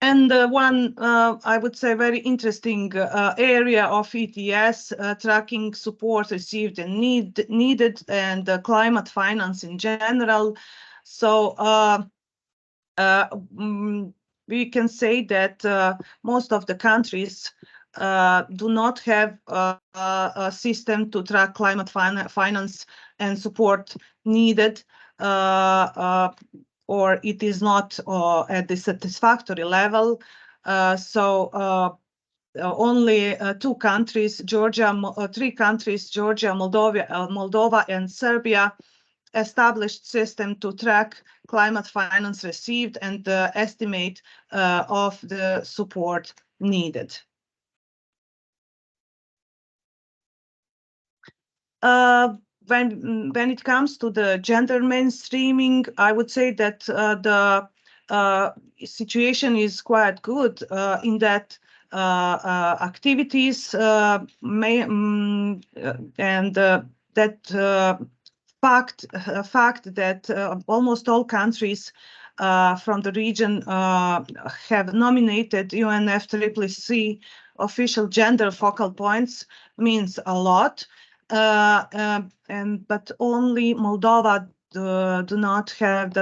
And one, I would say, very interesting area of ETS, tracking support received and needed, and climate finance in general. So we can say that most of the countries do not have a system to track climate finance and support needed, or it is not at the satisfactory level. So only 2 countries, Georgia, 3 countries, Georgia, Moldova, and Serbia, established system to track climate finance received and the estimate of the support needed. When it comes to the gender mainstreaming, I would say that the situation is quite good in that activities, and that fact that almost all countries from the region have nominated UNFCCC official gender focal points means a lot, but only Moldova does not have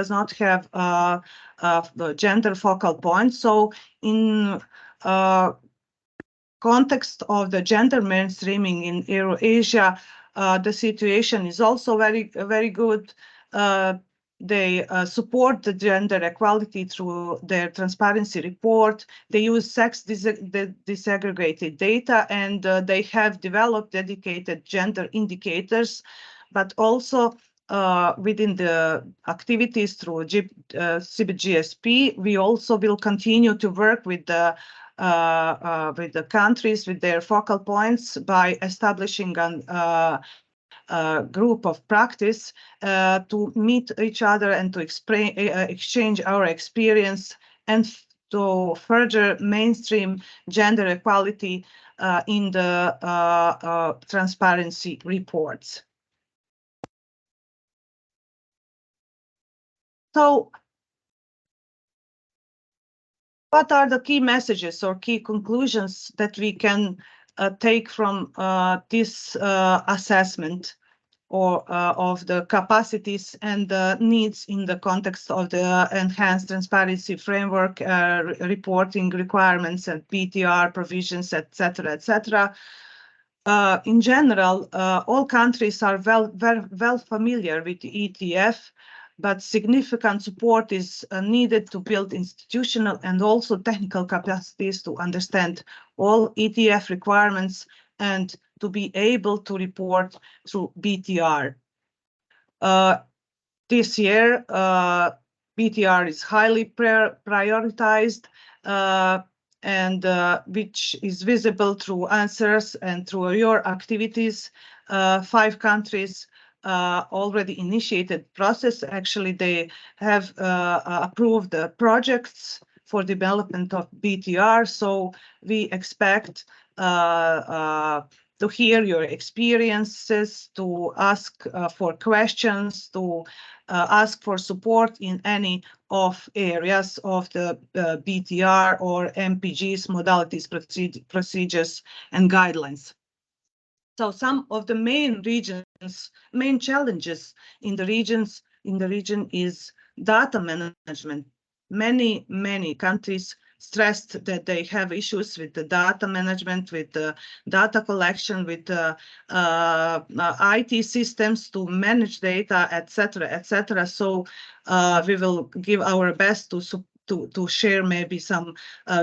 the gender focal point. So in context of the gender mainstreaming in Eurasia, the situation is also very good. They support the gender equality through their transparency report. They use sex disaggregated data, and they have developed dedicated gender indicators, but also within the activities through CBIT-GSP, we also will continue to work with the countries with their focal points by establishing a group of practice to meet each other and to exchange our experience and to further mainstream gender equality in the transparency reports. So, what are the key messages or key conclusions that we can take from this assessment or of the capacities and the needs in the context of the enhanced transparency framework, reporting requirements and BTR provisions, etc., etc.? In general, all countries are well familiar with the ETF, but significant support is needed to build institutional and also technical capacities to understand all ETF requirements and to be able to report through BTR. This year, BTR is highly prioritized, and which is visible through answers and through your activities. 5 countries already initiated process. Actually, they have approved the projects for development of BTR. So we expect to hear your experiences, to ask for questions, to ask for support in any of areas of the BTR or MPGs, modalities, procedures, and guidelines. So some of the main challenges in the region is data management. Many countries stressed that they have issues with the data management, with the data collection, with the IT systems to manage data, etc., etc. So we will give our best to share maybe some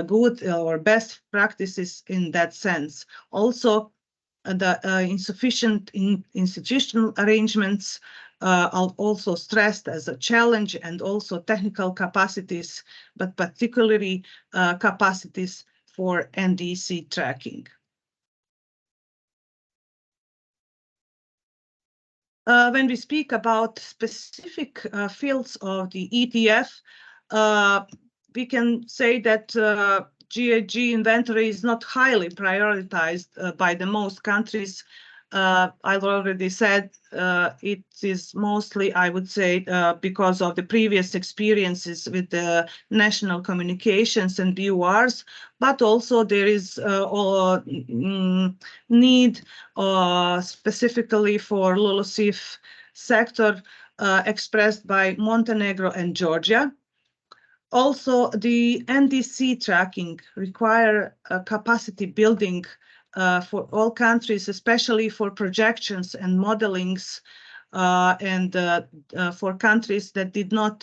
good or best practices in that sense. Also, the insufficient institutional arrangements are also stressed as a challenge, and also technical capacities, but particularly capacities for NDC tracking. When we speak about specific fields of the ETF, we can say that GHG inventory is not highly prioritized by the most countries. I've already said it is mostly, I would say, because of the previous experiences with the national communications and BURs, but also there is need specifically for LULUCF sector expressed by Montenegro and Georgia. Also, the NDC tracking require capacity building for all countries, especially for projections and modelings, and for countries that did not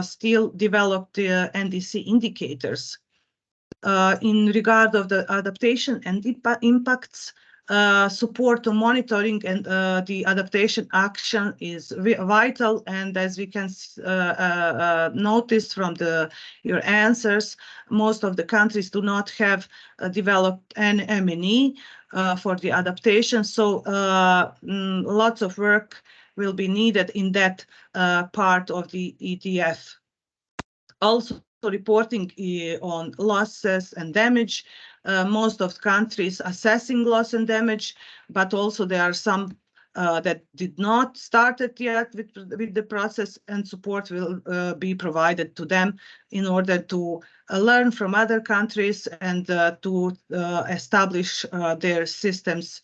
still develop the NDC indicators. In regard of the adaptation and impacts, support to monitoring and the adaptation action is vital. And as we can notice from your answers, most of the countries do not have developed an M&E for the adaptation. So lots of work will be needed in that part of the ETF. Also, reporting on losses and damage. Most of countries assessing loss and damage, but also there are some that did not start it yet with the process, and support will be provided to them in order to learn from other countries and to establish their systems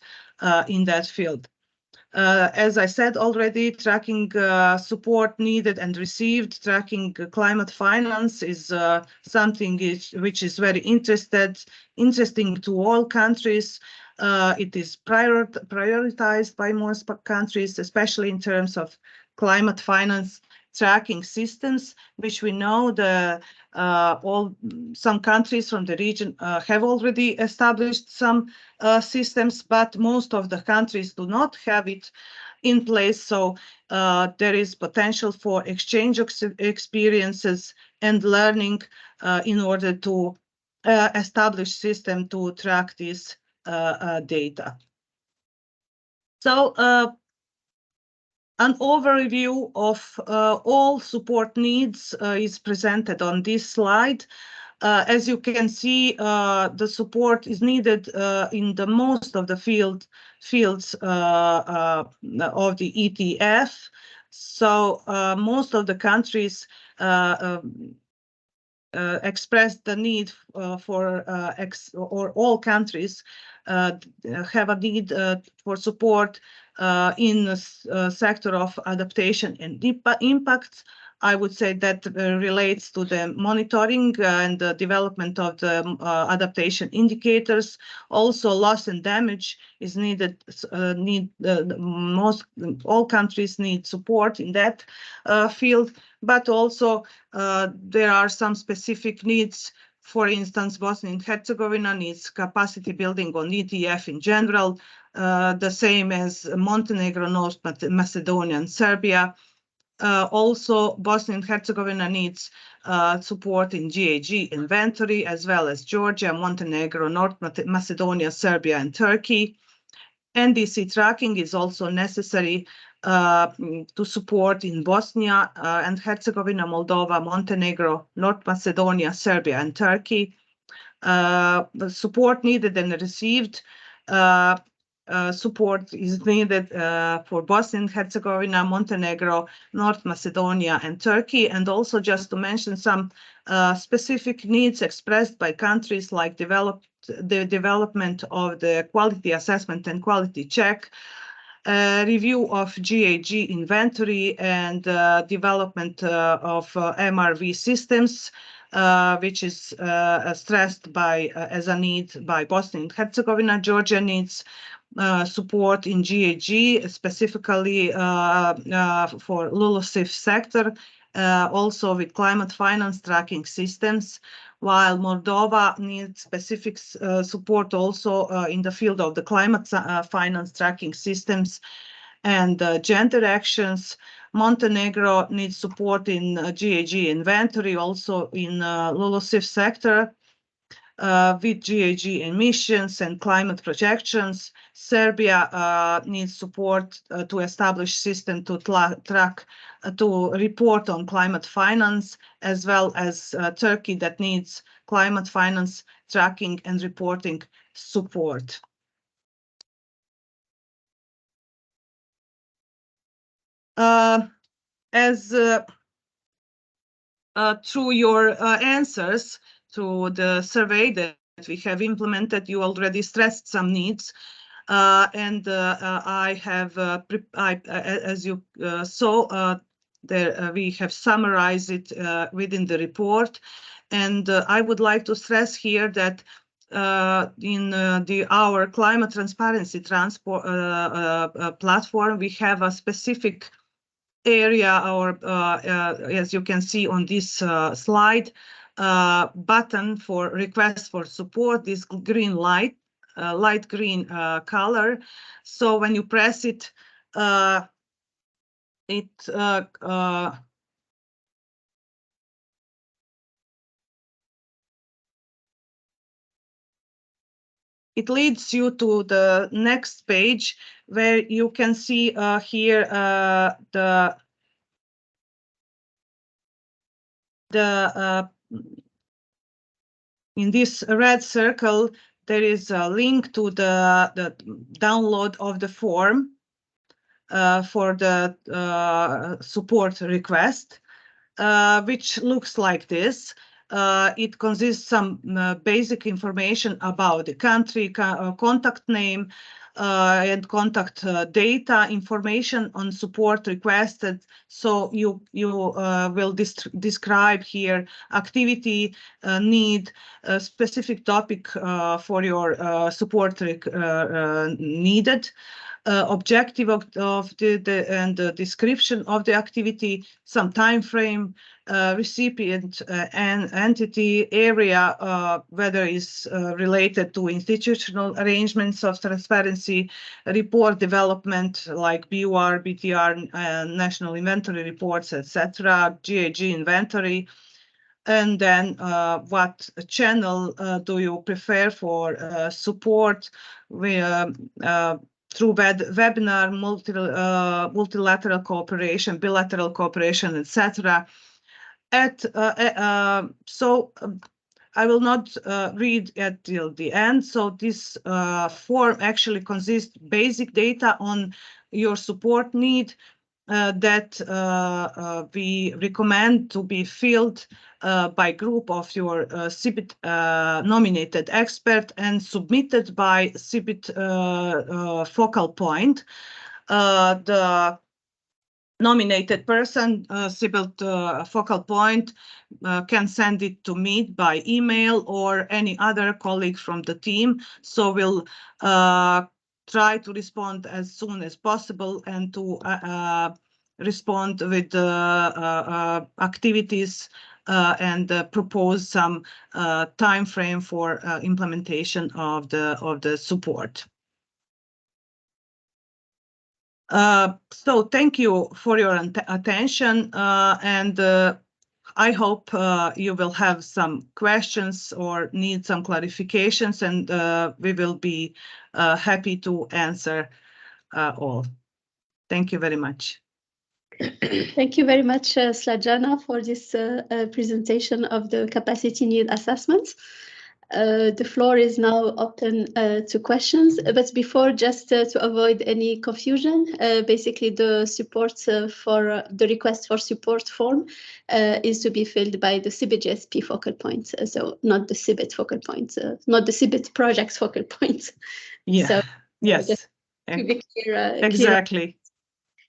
in that field. As I said already, tracking support needed and received, tracking climate finance is something which is very interesting to all countries. It is prioritized by most countries, especially in terms of climate finance tracking systems, which we know some countries from the region have already established some systems, but most of the countries do not have it in place. So there is potential for exchange of experiences and learning in order to establish system to track this data. So an overview of all support needs is presented on this slide. As you can see, the support is needed in the most of the fields of the ETF. So most of the countries expressed the need or all countries have a need for support in the sector of adaptation and impacts. I would say that relates to the monitoring and the development of the adaptation indicators. Also, loss and damage is needed. All countries need support in that field, but also there are some specific needs. For instance, Bosnia and Herzegovina needs capacity building on ETF in general, the same as Montenegro, North Macedonia, and Serbia. Also, Bosnia and Herzegovina needs support in GAG inventory, as well as Georgia, Montenegro, North Macedonia, Serbia, and Turkey. NDC tracking is also necessary to support in Bosnia and Herzegovina, Moldova, Montenegro, North Macedonia, Serbia, and Turkey. The support needed and received support is needed for Bosnia and Herzegovina, Montenegro, North Macedonia, and Turkey. And also, just to mention some specific needs expressed by countries, like the development of the quality assessment and quality check, review of GAG inventory, and development of MRV systems, which is stressed as a need by Bosnia and Herzegovina. Georgia needs support in GAG, specifically for LULUCF sector, also with climate finance tracking systems, while Moldova needs specific support also in the field of the climate finance tracking systems and gender actions. Montenegro needs support in GAG inventory, also in LULUCF sector, with GAG emissions and climate projections. Serbia needs support to establish system to track, to report on climate finance, as well as Turkey that needs climate finance tracking and reporting support. Through your answers to the survey that we have implemented, you already stressed some needs, and I have, as you saw, we have summarized it within the report, and I would like to stress here that in our climate transparency platform, we have a specific area, or as you can see on this slide, button for request for support, this green light green color. So when you press it, it leads you to the next page, where you can see here the in this red circle, there is a link to the download of the form for the support request, which looks like this. It consists some basic information about the country, contact name, and contact data information on support requested. So you will describe here activity, need, a specific topic for your support needed. Objective of and the description of the activity, some time frame, recipient and entity, area, whether it's related to institutional arrangements of transparency, report development like BUR, BTR, national inventory reports, etc., GAG inventory. And then what channel do you prefer for support through webinar, multilateral cooperation, bilateral cooperation, etc. So I will not read till the end. So this form actually consists basic data on your support need that we recommend to be filled by group of your CBIT nominated expert and submitted by CBIT focal point. The nominated person, CBIT focal point, can send it to me by email or any other colleague from the team. So we'll try to respond as soon as possible and to respond with the activities and propose some time frame for implementation of the support. So thank you for your attention, and I hope you will have some questions or need some clarifications, and we will be happy to answer all. Thank you very much. Thank you very much, Slađana, for this presentation of the capacity need assessments. The floor is now open to questions, but before, just to avoid any confusion, basically the support for the request for support form is to be filled by the CBIT-GSP focal point, so not the CBIT focal point, not the CBIT project focal point. Yeah. So, yes. To be clear, exactly. Clear.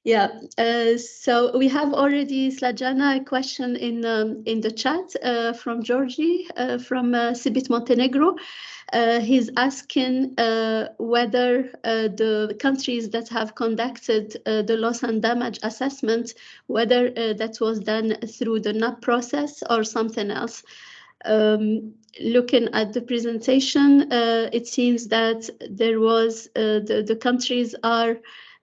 Yeah, so we have already, Slađana, a question in the chat from Georgi from CBIT Montenegro. He's asking whether the countries that have conducted the loss and damage assessment, whether that was done through the NAP process or something else. Looking at the presentation, it seems that there was the countries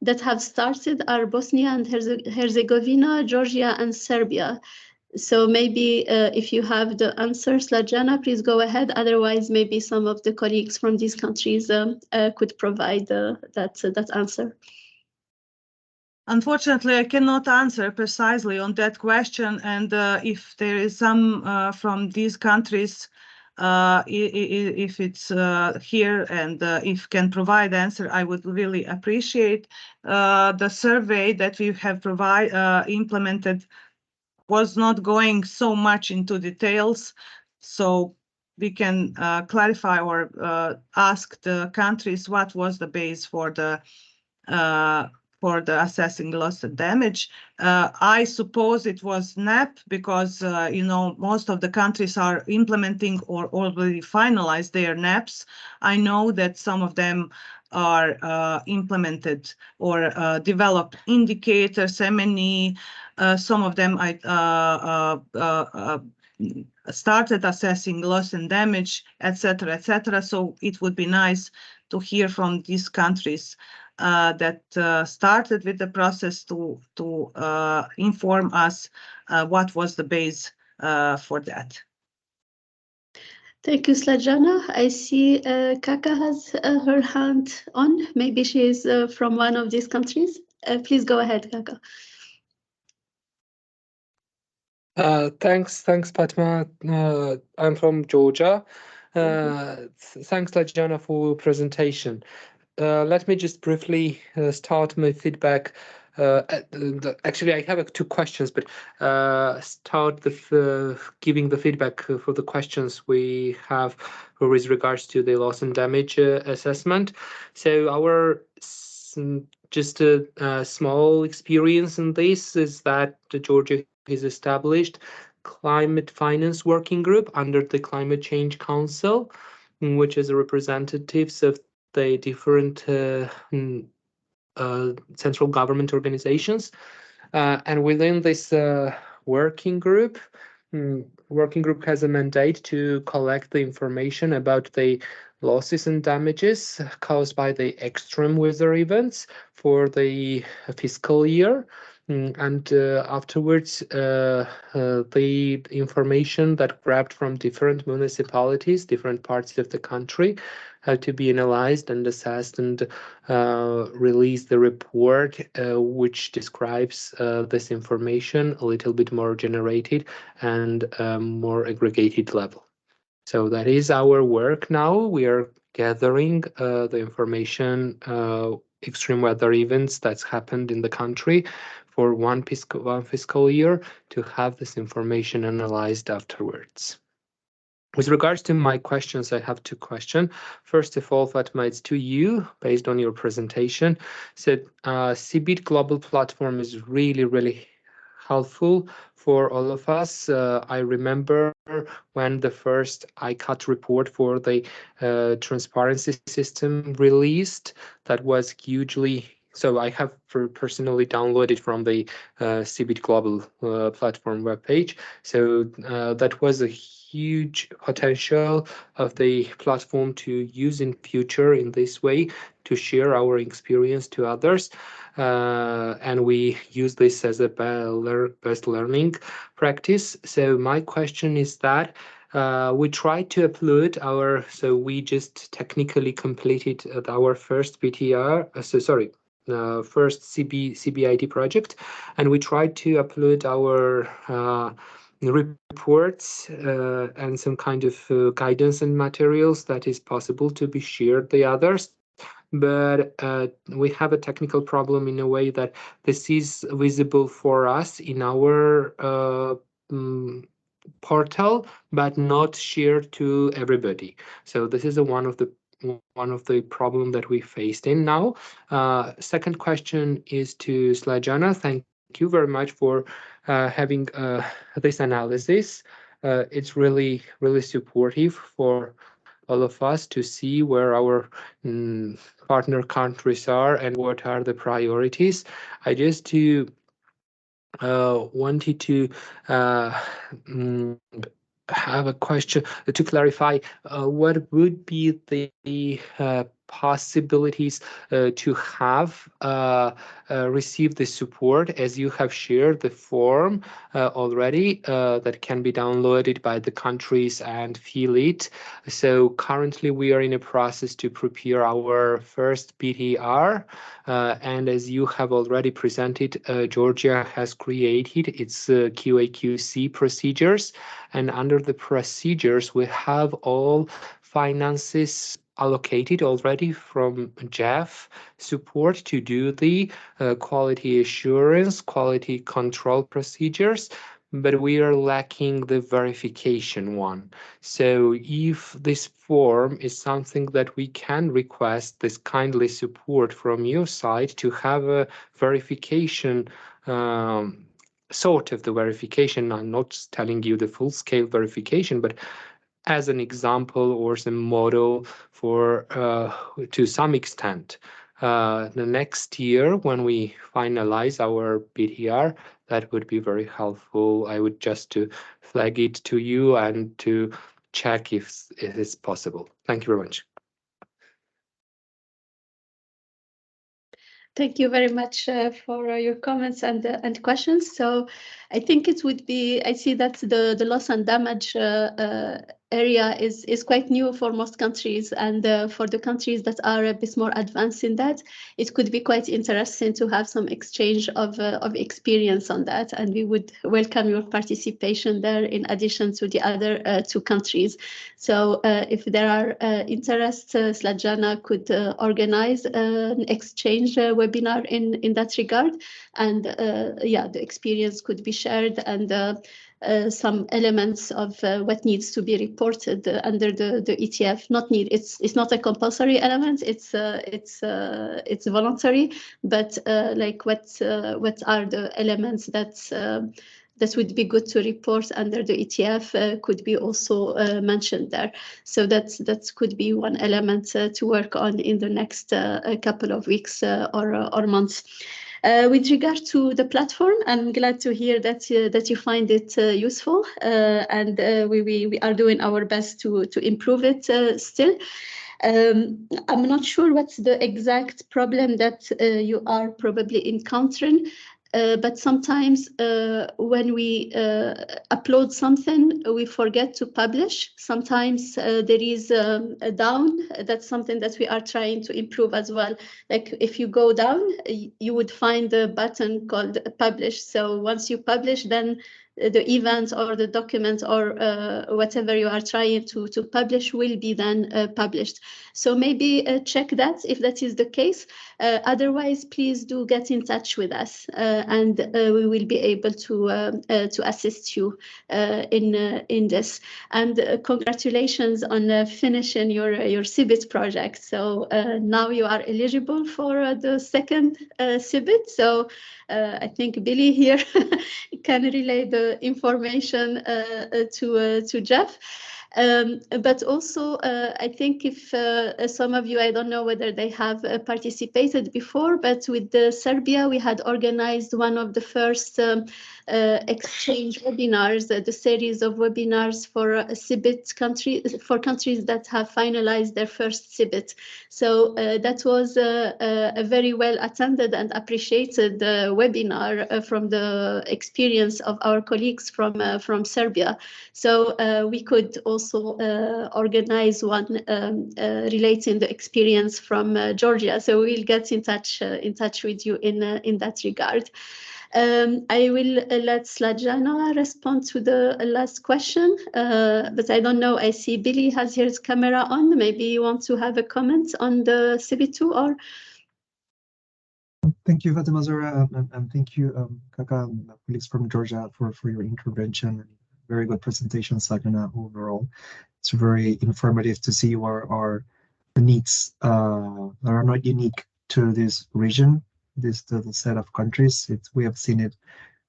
that have started are Bosnia and Herzegovina, Georgia, and Serbia. So maybe if you have the answer, Slađana, please go ahead. Otherwise, maybe some of the colleagues from these countries could provide that answer. Unfortunately, I cannot answer precisely on that question. And if there is some from these countries, if it's here and if can provide answer, I would really appreciate. The survey that we have implemented was not going so much into details, so we can clarify or ask the countries what was the base for the assessing loss and damage. I suppose it was NAP because, you know, most of the countries are implementing or already finalized their NAPs. I know that some of them are implemented or developed indicators, MNE. Some of them started assessing loss and damage, etc., etc. So it would be nice to hear from these countries that started with the process to inform us what was the base for that. Thank you, Slađana. I see Kaka has her hand on. Maybe she is from one of these countries. Please go ahead, Kaka. Thanks, Fatma. I'm from Georgia. Thanks, Lajana, for presentation. Let me just briefly start my feedback. Actually, I have two questions, but start giving the feedback for the questions we have with regards to the loss and damage assessment. So our just a small experience in this is that Georgia has established climate finance working group under the Climate Change Council, which is representatives of the different central government organizations, and within this working group has a mandate to collect the information about the losses and damages caused by the extreme weather events for the fiscal year. And afterwards, the information that grabbed from different municipalities, different parts of the country, have to be analyzed and assessed and release the report, which describes this information a little bit more generated and more aggregated level. So that is our work now. We are gathering the information, extreme weather events that's happened in the country for one fiscal year, to have this information analyzed afterwards. With regards to my questions, I have two questions. First of all, Fatma, it's to you, based on your presentation. So CBIT Global Platform is really helpful for all of us. I remember when the first ICAT report for the transparency system released, that was hugely. So I have personally downloaded from the CBIT Global Platform webpage. So that was a huge potential of the platform to use in future in this way, to share our experience to others. And we use this as a best learning practice. So my question is that we tried to upload our, so we just technically completed our first BTR, first CBIT project, and we tried to upload our reports and some kind of guidance and materials that is possible to be shared with the others. But we have a technical problem in a way that this is visible for us in our portal, but not shared to everybody. So this is one of the problem that we faced in now. Second question is to Slajana. Thank you very much for having this analysis. It's really supportive for all of us to see where our partner countries are and what are the priorities. I just wanted to have a question to clarify what would be the possibilities to have received the support, as you have shared the form already that can be downloaded by the countries and fill it. So currently we are in a process to prepare our first BTR, and as you have already presented, Georgia has created its QA/QC procedures, and under the procedures we have all finances allocated already from Jeff support to do the quality assurance, quality control procedures, but we are lacking the verification one. So if this form is something that we can request, this kindly support from your side to have a verification, sort of the verification, I'm not telling you the full-scale verification, but as an example or some model for to some extent. The next year, when we finalize our BTR, that would be very helpful. I would just to flag it to you and to check if it is possible. Thank you very much. Thank you very much for your comments and questions. So I think it would be, I see that the loss and damage area is quite new for most countries, and for the countries that are a bit more advanced in that, it could be quite interesting to have some exchange of experience on that, and we would welcome your participation there in addition to the other 2 countries. So if there are interests, Slađana could organize an exchange webinar in that regard, and yeah, the experience could be shared, and some elements of what needs to be reported under the ETF. It's not a compulsory element. It's voluntary, but like what are the elements that would be good to report under the ETF could be also mentioned there. So that could be one element to work on in the next couple of weeks or months. With regard to the platform, I'm glad to hear that you find it useful, and we are doing our best to improve it still. I'm not sure what's the exact problem that you are probably encountering. But sometimes when we upload something, we forget to publish. Sometimes there is a down. That's something that we are trying to improve as well. Like if you go down, you would find a button called publish. So once you publish, then the event or the document or whatever you are trying to publish will be then published. So maybe check that if that is the case. Otherwise, please do get in touch with us, and we will be able to assist you in this. And congratulations on finishing your CBIT project. So now you are eligible for the second CBIT. So I think Billy here can relay the information to Jeff. But also, I think if some of you, I don't know whether they have participated before, but with Serbia, we had organized one of the first exchange webinars, the series of webinars for CBIT countries that have finalized their first CBIT. So that was a very well attended and appreciated webinar from the experience of our colleagues from Serbia. So we could also organize one relating the experience from Georgia. So we'll get in touch with you in that regard. I will let Slađana respond to the last question, but I don't know. I see Billy has his camera on. Maybe you want to have a comment on the CB2 or? Thank you, Fatima Zora, and thank you, Kaka and colleagues from Georgia for your intervention. Very good presentation, Slađana, overall. It's very informative to see where our needs are not unique to this region, the set of countries. We have seen it,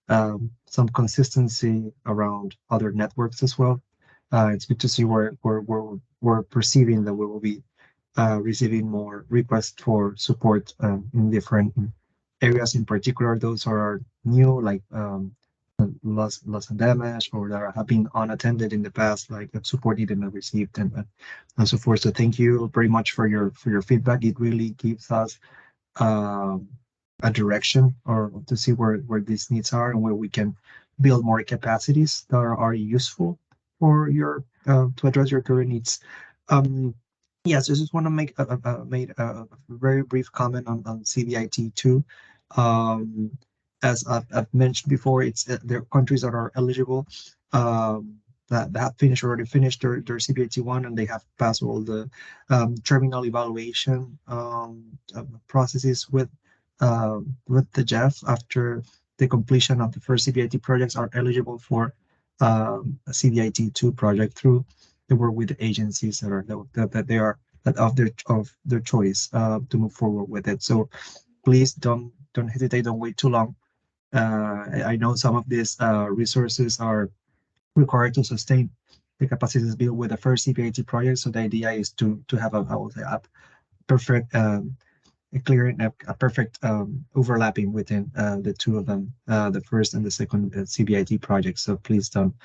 some consistency around other networks as well. It's good to see where we're perceiving that we will be receiving more requests for support in different areas. In particular, those are new, like loss and damage, or that have been unattended in the past, like support needed and received, and so forth. So thank you very much for your feedback. It really gives us a direction or to see where these needs are and where we can build more capacities that are useful for your to address your current needs. Yes, I just want to make a very brief comment on CBIT-2. As I've mentioned before, it's there are countries that are eligible that have already finished their CBIT-1, and they have passed all the terminal evaluation processes with the JEF. After the completion of the first CBIT projects, are eligible for a CBIT-2 project through the work with the agencies that of their choice to move forward with it. So please don't hesitate, don't wait too long. I know some of these resources are required to sustain the capacities built with the first CBIT project. So the idea is to have a perfect perfect overlapping within the two of them, the first and the second CBIT project. So please don't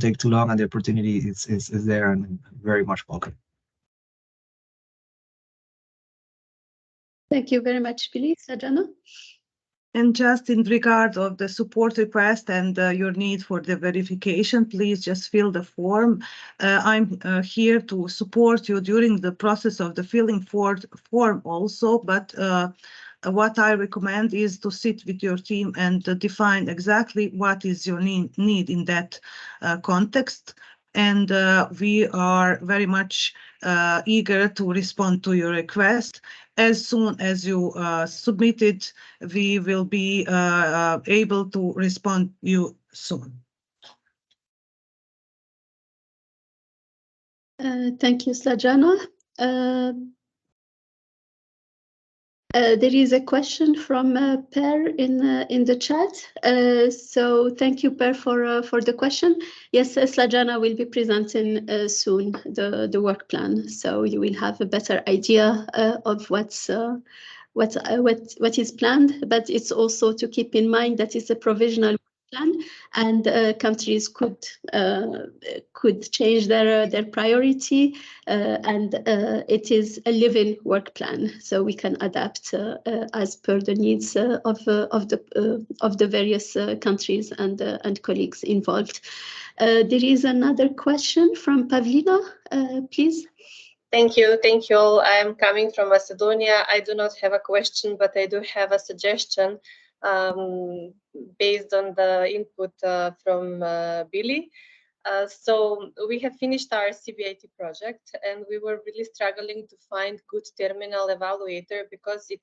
take too long, and the opportunity is there and very much welcome. Thank you very much, Billy. Slađana? And just in regard of the support request and your need for the verification, please just fill the form. I'm here to support you during the process of the filling form also, but what I recommend is to sit with your team and define exactly what is your need in that context. And we are very much eager to respond to your request. As soon as you submit it, we will be able to respond you soon. Thank you, Snejana. There is a question from Per in the chat. So thank you, Per, for the question. Yes, Snejana will be presenting soon the work plan, so you will have a better idea of what is planned. But it's also to keep in mind that it's a provisional plan, and countries could change their priority, and it is a living work plan, so we can adapt as per the needs of the various countries and colleagues involved. There is another question from Pavlina, please. Thank you all. I am coming from Macedonia. I do not have a question, but I do have a suggestion based on the input from Billy. So we have finished our CBIT project, and we were really struggling to find good terminal evaluator because it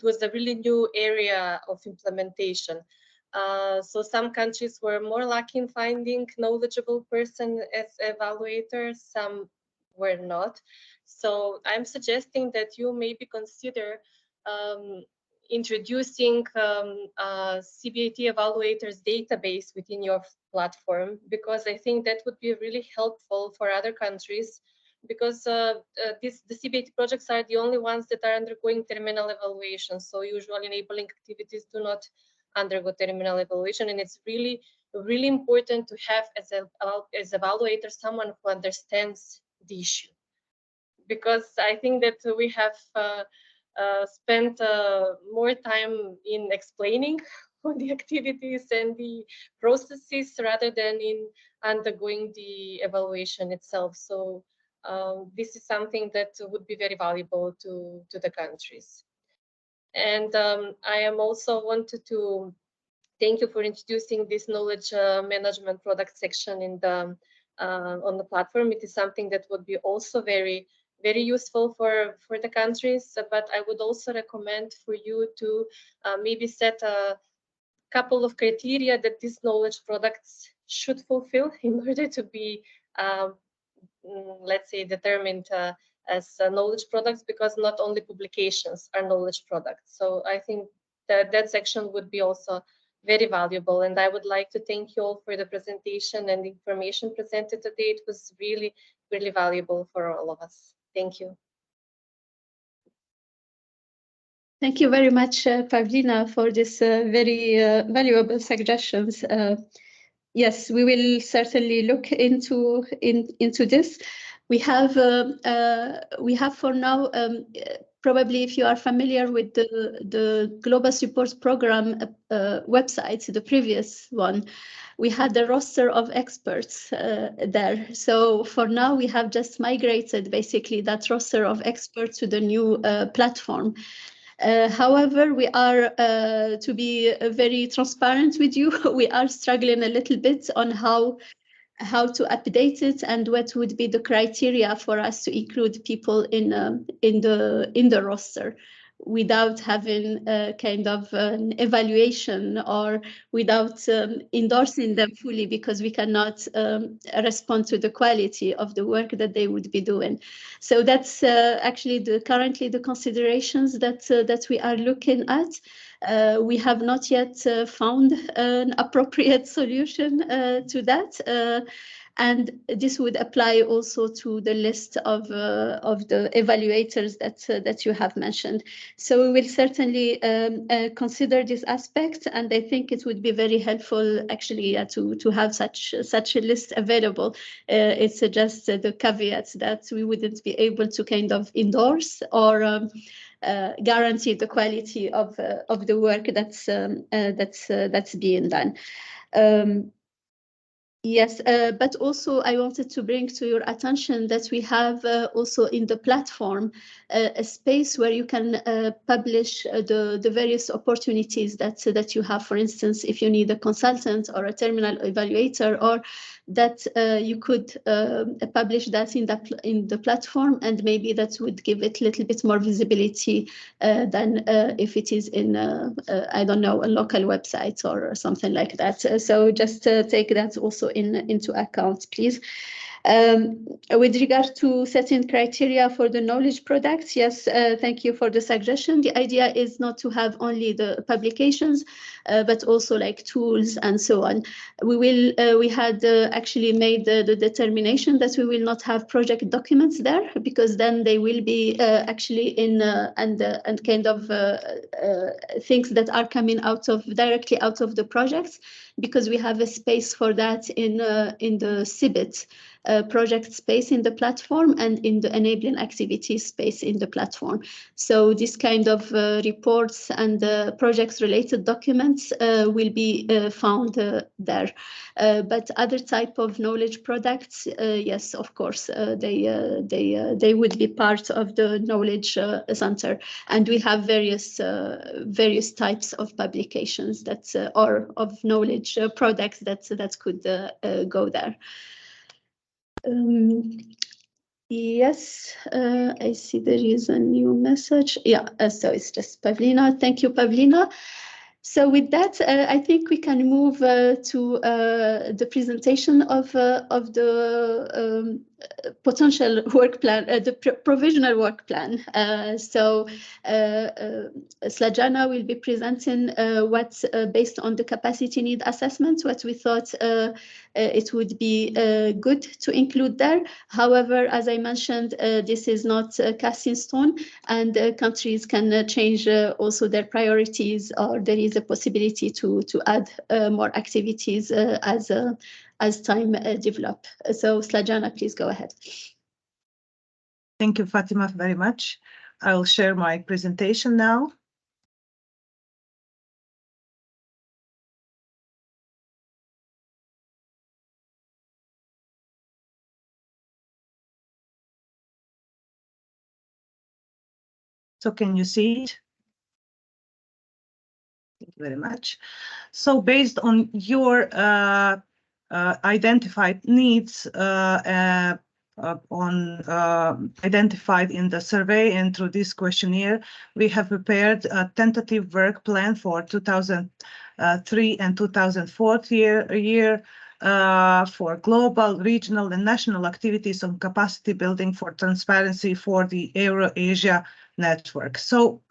was a really new area of implementation. So some countries were more lucky in finding knowledgeable person as evaluator, some were not. So I'm suggesting that you maybe consider introducing a CBIT evaluators database within your platform, because I think that would be really helpful for other countries, because the CBIT projects are the only ones that are undergoing terminal evaluation. So usually enabling activities do not undergo terminal evaluation, and it's really important to have as evaluator someone who understands the issue, because I think that we have spent more time in explaining the activities and the processes rather than in undergoing the evaluation itself. So this is something that would be very valuable to the countries. And I am also wanted to thank you for introducing this knowledge management product section in the on the platform. It is something that would be also very useful for the countries, but I would also recommend for you to maybe set a couple of criteria that these knowledge products should fulfill in order to be let's say determined as knowledge products, because not only publications are knowledge products. So I think that section would be also very valuable, and I would like to thank you all for the presentation and the information presented today. It was really valuable for all of us. Thank you. Thank you very much, Pavlina, for this very valuable suggestions. Yes, we will certainly look into this. We have for now, probably if you are familiar with the Global Support Program website, the previous one, we had the roster of experts there. So for now, we have just migrated basically that roster of experts to the new platform. However, we are, to be very transparent with you, we are struggling a little bit on how to update it and what would be the criteria for us to include people in the roster without having a kind of an evaluation, or without endorsing them fully, because we cannot respond to the quality of the work that they would be doing. So that's actually currently the considerations that we are looking at. We have not yet found an appropriate solution to that. And this would apply also to the list of the evaluators that you have mentioned. So we will certainly consider this aspect, and I think it would be very helpful actually to have such a list available. It's just the caveat that we wouldn't be able to kind of endorse or guarantee the quality of the work that's being done. Yes, but also I wanted to bring to your attention that we have also in the platform a space where you can publish the various opportunities that you have. For instance, if you need a consultant or a terminal evaluator, or that you could publish that in the platform, and maybe that would give it a little bit more visibility than if it is in I don't know, a local website or something like that. So just take that also into account, please. With regard to setting criteria for the knowledge products, yes, thank you for the suggestion. The idea is not to have only the publications, but also like tools and so on. We had actually made the determination that we will not have project documents there, because then they will be actually in and kind of things that are coming directly out of the projects, because we have a space for that in the CBIT project space in the platform and in the enabling activities space in the platform. So this kind of reports and projects related documents will be found there. But other type of knowledge products, yes, of course, they would be part of the knowledge center, and we have various types of publications that or of knowledge products that could go there. Yes, I see there is a new message. Yeah, so it's just Pavlina. Thank you, Pavlina. So with that, I think we can move to the presentation of the potential work plan, the provisional work plan. So Slajana will be presenting what, based on the capacity need assessment, what we thought it would be good to include there. However, as I mentioned, this is not cast in stone, and countries can change also their priorities, or there is a possibility to add more activities as time develop. So Slajana, please go ahead. Thank you, Fatima, very much. I will share my presentation now. So can you see it? Thank you very much. So based on your identified needs identified in the survey and through this questionnaire, we have prepared a tentative work plan for 2003 and 2004 year for global, regional, and national activities on capacity building for transparency for the Eurasia network. So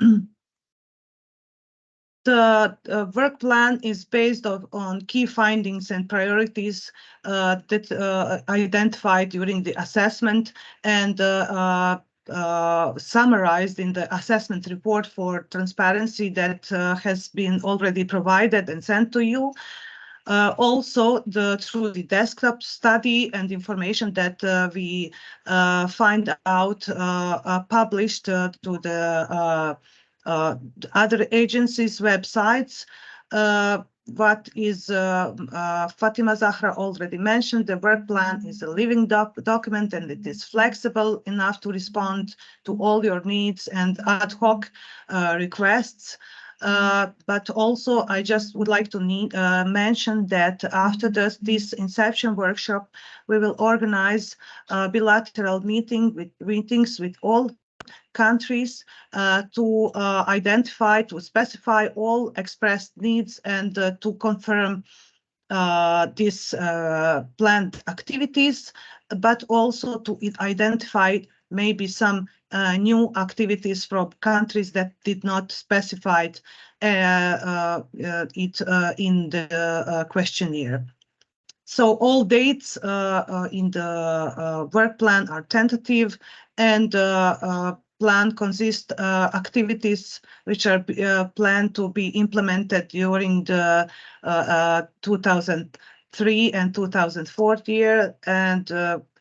the work plan is based on key findings and priorities that identified during the assessment and summarized in the assessment report for transparency that has been already provided and sent to you. Also, through the desktop study and information that we find out published to the other agencies' websites. What is Fatima Zahra already mentioned, the work plan is a living document, and it is flexible enough to respond to all your needs and ad hoc requests. But also, I just would like to mention that after this Inception workshop, we will organize bilateral meetings with all countries to specify all expressed needs and to confirm these planned activities, but also to identify maybe some new activities from countries that did not specify it in the questionnaire. So all dates in the work plan are tentative, and plan consists activities which are planned to be implemented during the 2003 and 2004 year, and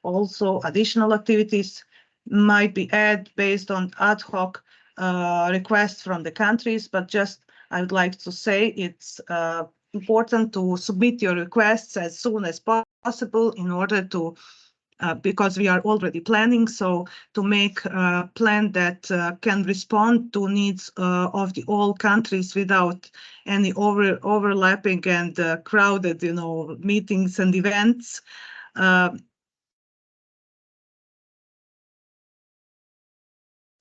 also additional activities might be added based on ad hoc requests from the countries. But just I would like to say it's important to submit your requests as soon as possible in order to, because we are already planning, so to make a plan that can respond to needs of the all countries without any overlapping and crowded, meetings and events.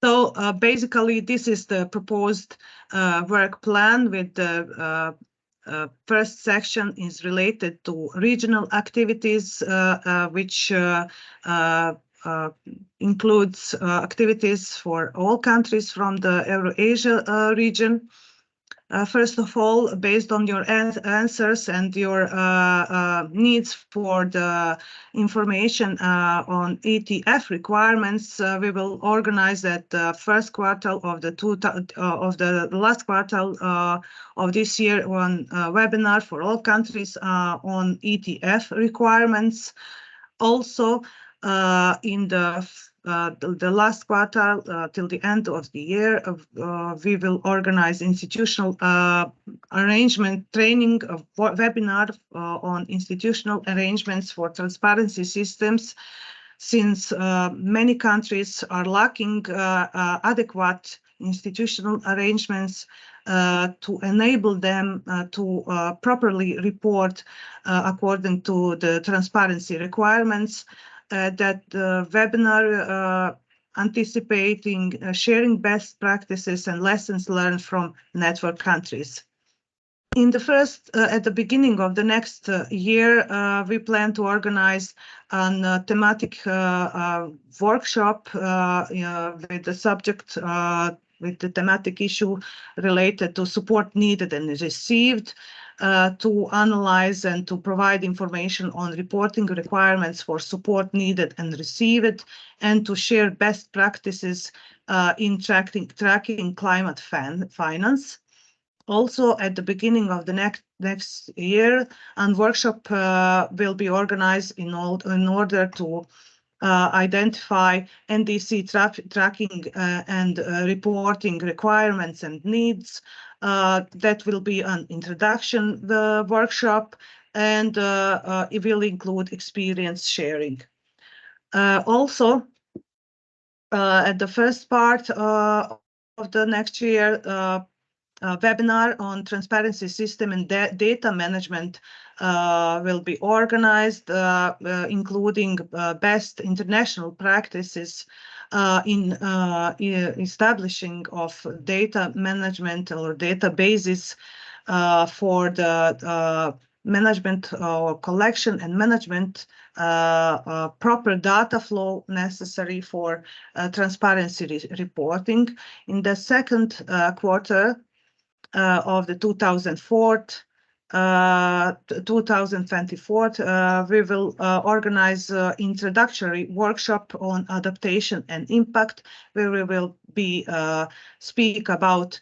So basically, this is the proposed work plan. With the first section is related to regional activities, which includes activities for all countries from the Eurasia region. First of all, based on your answers and your needs for the information on ETF requirements, we will organize at the first quarter of the last quarter of this year one webinar for all countries on ETF requirements. Also, in the last quarter till the end of the year, we will organize institutional arrangement training of webinar on institutional arrangements for transparency systems, since many countries are lacking adequate institutional arrangements to enable them to properly report according to the transparency requirements. That webinar anticipating sharing best practices and lessons learned from network countries. In the first, at the beginning of the next year, we plan to organize a thematic workshop with the subject, with the thematic issue related to support needed and received, to analyze and to provide information on reporting requirements for support needed and received, and to share best practices in tracking climate finance. Also, at the beginning of the next year, a workshop will be organized in order to identify NDC tracking and reporting requirements and needs. That will be an introduction workshop, and it will include experience sharing. Also, at the first part of the next year, webinar on transparency system and data management will be organized, including best international practices in establishing of data management or databases for the management or collection and management proper data flow necessary for transparency reporting. In the second quarter of the 2024, we will organize introductory workshop on adaptation and impact, where we will be speak about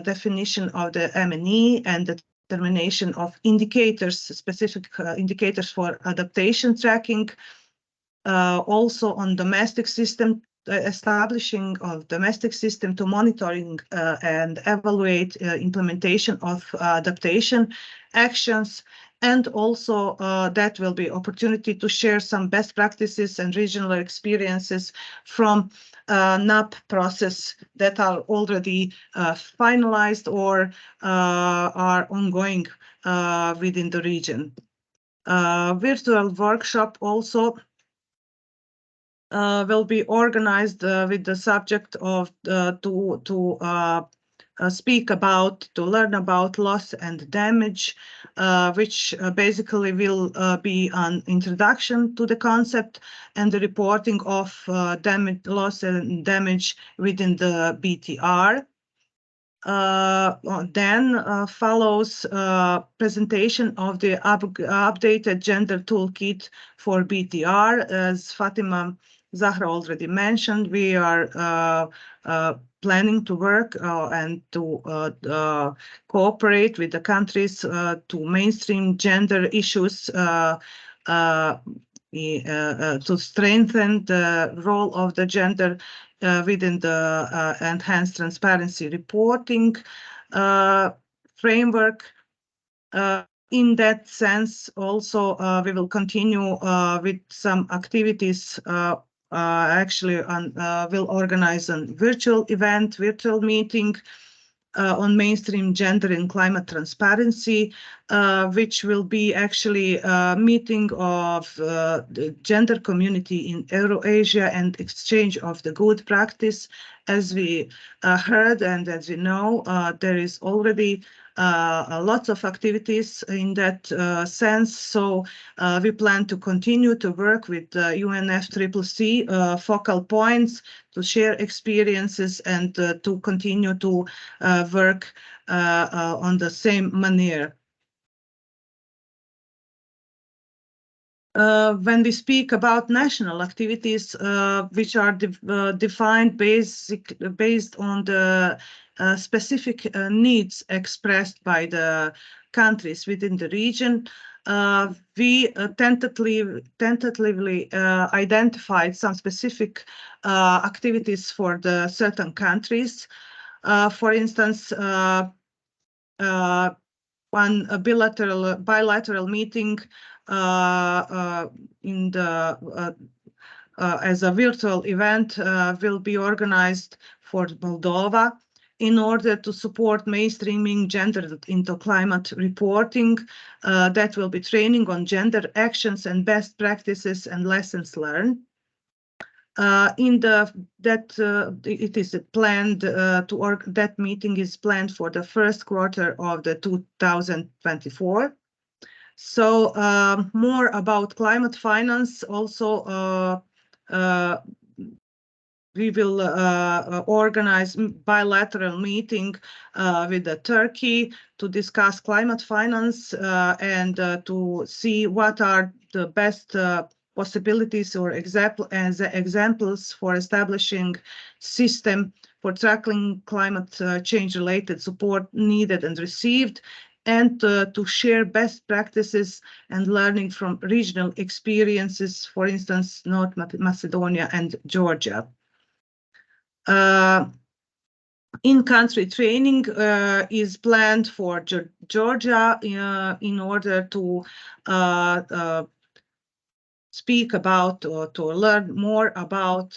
definition of the M&E and the determination of indicators, specific indicators for adaptation tracking. Also on domestic system, establishing of domestic system to monitoring and evaluate implementation of adaptation actions, and also that will be opportunity to share some best practices and regional experiences from NAP process that are already finalized or are ongoing within the region. Virtual workshop also will be organized with the subject of to speak about, to learn about loss and damage, which basically will be an introduction to the concept and the reporting of damage, loss and damage within the BTR. Then follows presentation of the updated gender toolkit for BTR. As Fatima Zahra already mentioned, we are planning to work and to cooperate with the countries to mainstream gender issues to strengthen the role of the gender within the enhanced transparency reporting framework. In that sense, also, we will continue with some activities. Actually, we'll organize a virtual meeting on mainstream gender and climate transparency, which will be actually a meeting of the gender community in Eurasia and exchange of the good practice. As we heard and as we know, there is already lots of activities in that sense. So we plan to continue to work with UNFCCC focal points to share experiences and to continue to work on the same manner. When we speak about national activities, which are defined based on the specific needs expressed by the countries within the region, we tentatively identified some specific activities for the certain countries. For instance, one bilateral meeting in the as a virtual event will be organized for Moldova in order to support mainstreaming gender into climate reporting. That will be training on gender actions and best practices and lessons learned. It is planned that meeting is planned for the first quarter of the 2024. So more about climate finance. Also, we will organize bilateral meeting with Turkey to discuss climate finance and to see what are the best possibilities or examples for establishing system for tackling climate change related support needed and received, and to share best practices and learning from regional experiences, for instance, North Macedonia and Georgia. In-country training is planned for Georgia in order to speak about or to learn more about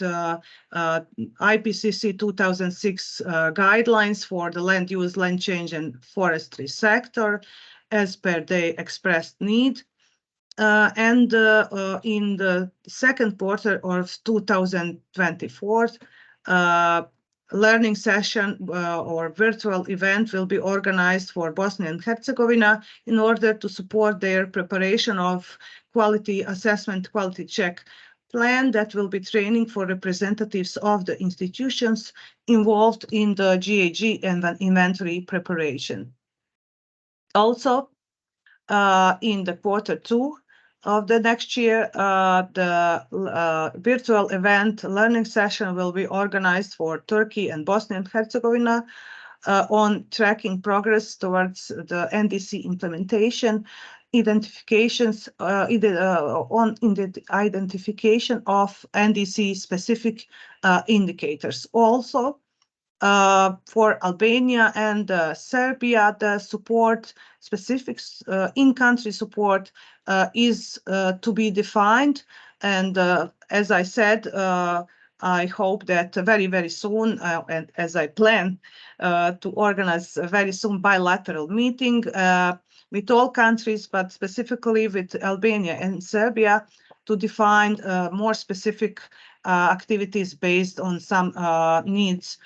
IPCC 2006 guidelines for the land use, land change and forestry sector as per the expressed need. And in the second quarter of 2024, learning session or virtual event will be organized for Bosnia and Herzegovina in order to support their preparation of quality assessment, quality check plan that will be training for representatives of the institutions involved in the GHG and inventory preparation. Also, in the quarter 2 of the next year, the virtual event learning session will be organized for Turkey and Bosnia and Herzegovina on tracking progress towards the NDC implementation, identifications on the identification of NDC specific indicators. Also, for Albania and Serbia, the support specifics, in-country support is to be defined. And as I said, I hope that very, very soon, and as I plan to organize a very soon bilateral meeting with all countries, but specifically with Albania and Serbia, to define more specific activities based on some needs,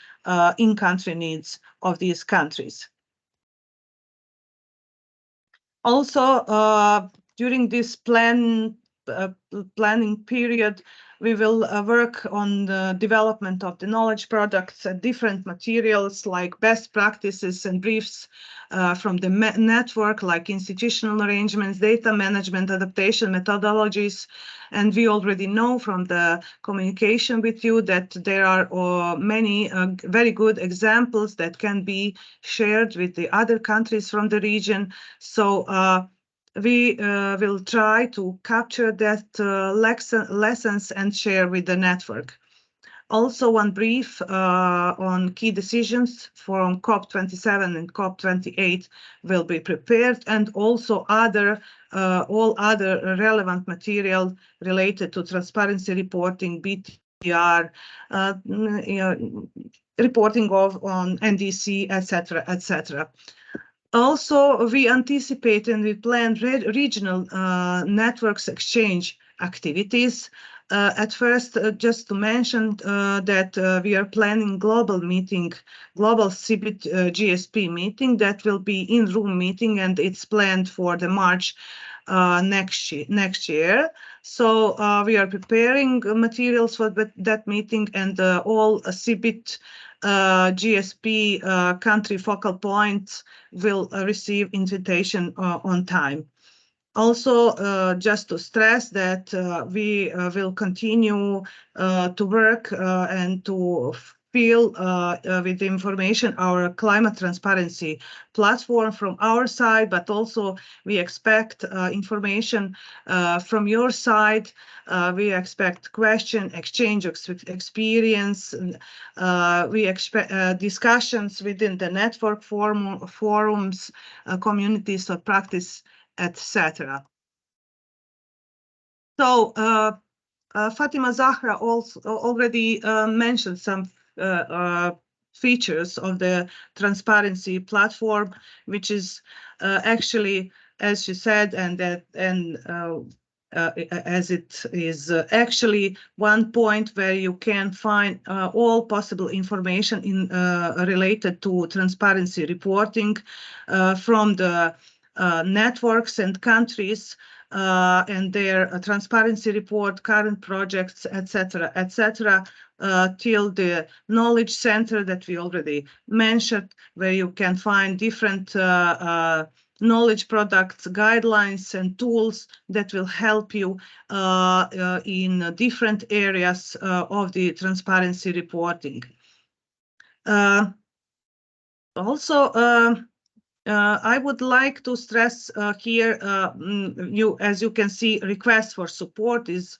in-country needs of these countries. Also, during this plan planning period, we will work on the development of the knowledge products and different materials like best practices and briefs from the network, like institutional arrangements, data management, adaptation methodologies. And we already know from the communication with you that there are many very good examples that can be shared with the other countries from the region. So we will try to capture that lessons and share with the network. Also, one brief on key decisions from COP27 and COP28 will be prepared, and also all other relevant material related to transparency reporting, BTR, reporting on NDC, etc., etc. Also, we anticipate and we plan regional networks exchange activities. At first, just to mention that we are planning global CBIT-GSP meeting that will be in-room meeting, and it's planned for the March next year. So we are preparing materials for that meeting, and all CBIT GSP country focal points will receive invitation on time. Also, just to stress that we will continue to work and to fill with information our climate transparency platform from our side, but also we expect information from your side. We expect question, exchange of experience. We expect discussions within the network forums, communities of practice, etc. So Fatima Zahra also already mentioned some features of the transparency platform, which is actually, as she said, as it is actually one point where you can find all possible information related to transparency reporting from the networks and countries and their transparency report, current projects, etc., etc., till the knowledge center that we already mentioned, where you can find different knowledge products, guidelines, and tools that will help you in different areas of the transparency reporting. Also, I would like to stress here, as you can see, request for support is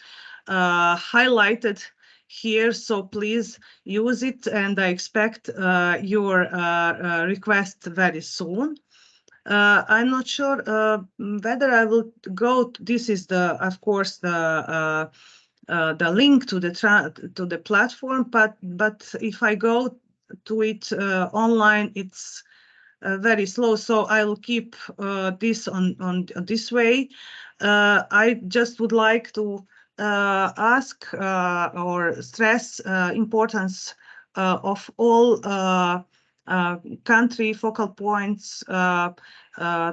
highlighted here, so please use it, and I expect your request very soon. I'm not sure whether I will go. This is of course, the link to the platform, but if I go to it online, it's very slow, so I'll keep this on this way. I just would like to ask or stress importance of all country focal points,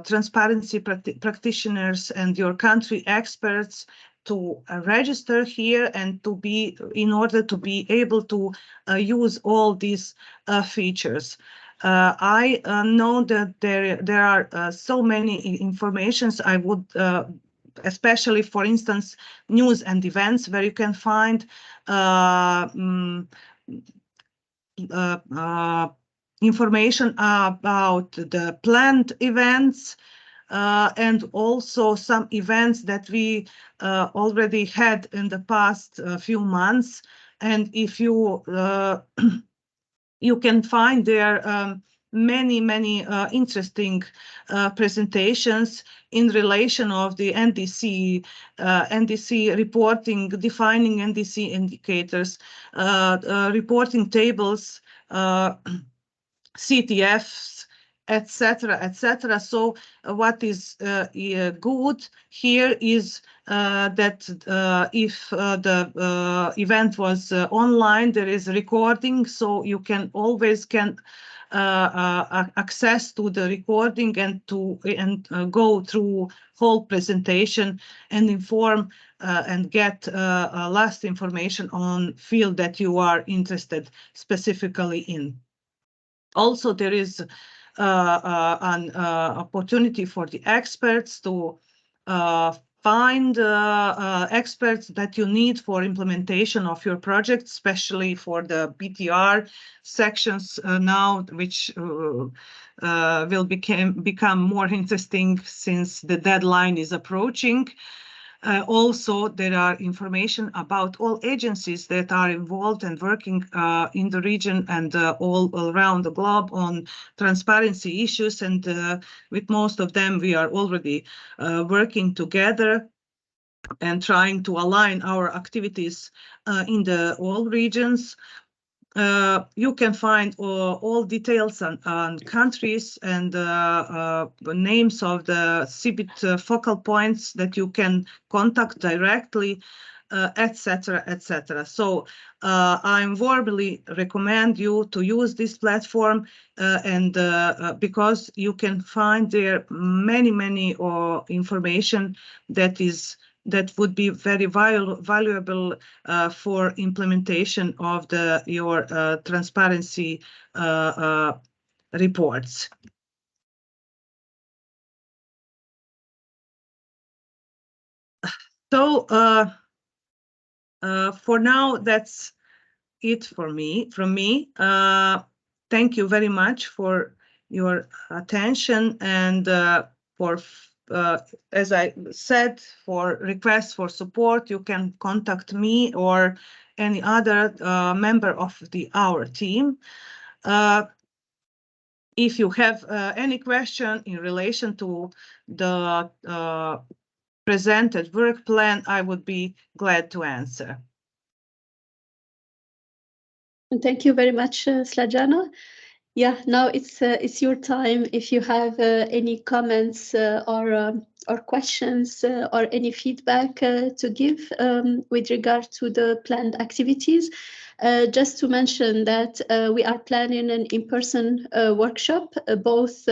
transparency practitioners, and your country experts to register here and to be in order to be able to use all these features. I know that there are so many informations. I would, especially for instance, news and events, where you can find information about the planned events and also some events that we already had in the past few months. And if you you can find there many interesting presentations in relation of the NDC, NDC reporting, defining NDC indicators, reporting tables, CTFs, etc., etc. So what is good here is that if the event was online, there is recording, so you can always access to the recording and go through whole presentation and inform and get last information on field that you are interested specifically in. Also, there is an opportunity for the experts to find experts that you need for implementation of your project, especially for the BTR sections now, which will become more interesting since the deadline is approaching. Also, there are information about all agencies that are involved and working in the region and all around the globe on transparency issues. And with most of them, we are already working together and trying to align our activities in all regions. You can find all details on countries and the names of the CBIT focal points that you can contact directly, etc., etc. So I warmly recommend you to use this platform and because you can find there many information that would be very valuable for implementation of your transparency reports. So for now, that's it from me. Thank you very much for your attention and for as I said, for requests for support, you can contact me or any other member of our team. If you have any question in relation to the presented work plan, I would be glad to answer. Thank you very much, Slađana. Yeah, now it's your time. If you have any comments or questions or any feedback to give with regard to the planned activities, just to mention that we are planning an in-person workshop. Both,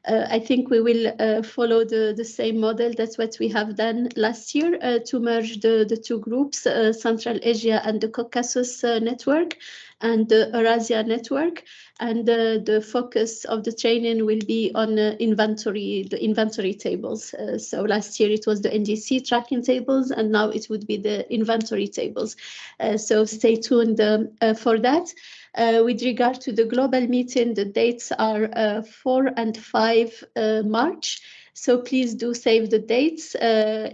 I think we will follow the same model. That's what we have done last year to merge the two groups, Central Asia and the Caucasus network and the Eurasia network. And the focus of the training will be on the inventory tables. So last year it was the NDC tracking tables, and now it would be the inventory tables. So stay tuned for that. With regard to the global meeting, the dates are 4 and 5 March. So please do save the dates.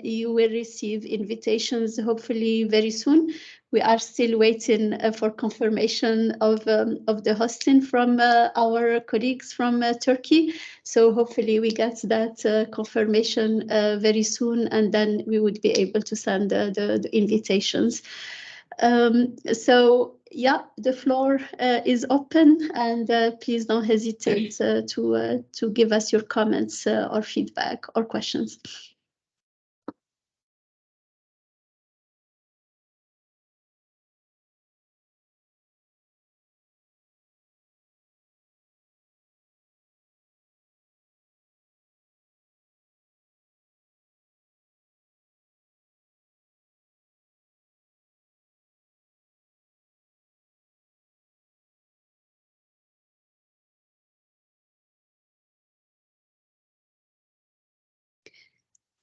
You will receive invitations hopefully very soon. We are still waiting for confirmation of the hosting from our colleagues from Turkey. So hopefully we get that confirmation very soon, and then we would be able to send the invitations. So yeah, the floor is open, and please don't hesitate to give us your comments or feedback or questions.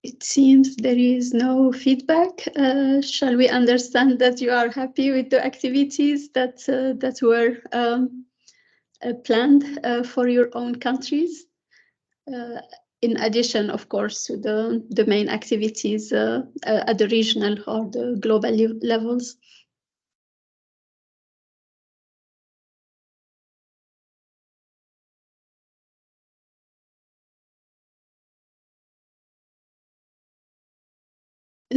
It seems there is no feedback. Shall we understand that you are happy with the activities that were planned for your own countries? In addition, of course, to the main activities at the regional or the global levels.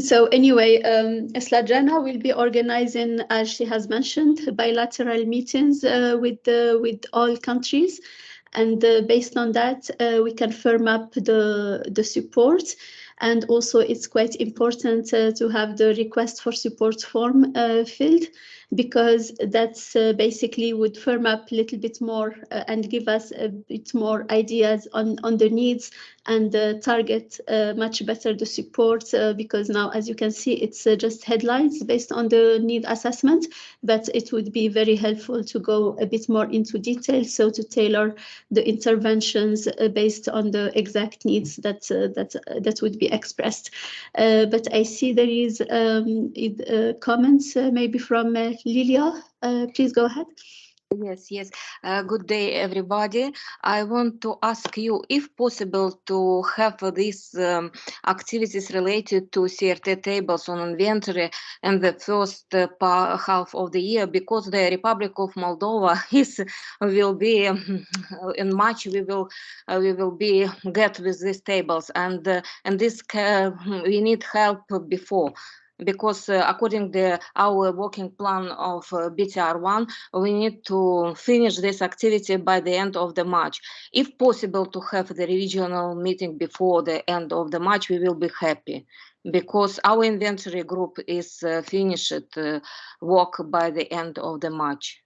So anyway, Slađana will be organizing, as she has mentioned, bilateral meetings with all countries, and based on that, we can firm up the support. And also, it's quite important to have the request for support form filled. because that's basically would firm up a little bit more and give us a bit more ideas on the needs and target much better the support, because now, as you can see, it's just headlines based on the need assessment, but it would be very helpful to go a bit more into detail, so to tailor the interventions based on the exact needs that would be expressed. But I see there is comments maybe from Lilia. Please go ahead. Yes. Good day, everybody. I want to ask you if possible to have these activities related to CRT tables on inventory in the first half of the year, because the Republic of Moldova will be in March. We will be get with these tables, and this we need help before. Because according to our working plan of BTR1, we need to finish this activity by the end of the March. If possible to have the regional meeting before the end of the March, we will be happy, because our inventory group is finished work by the end of the March.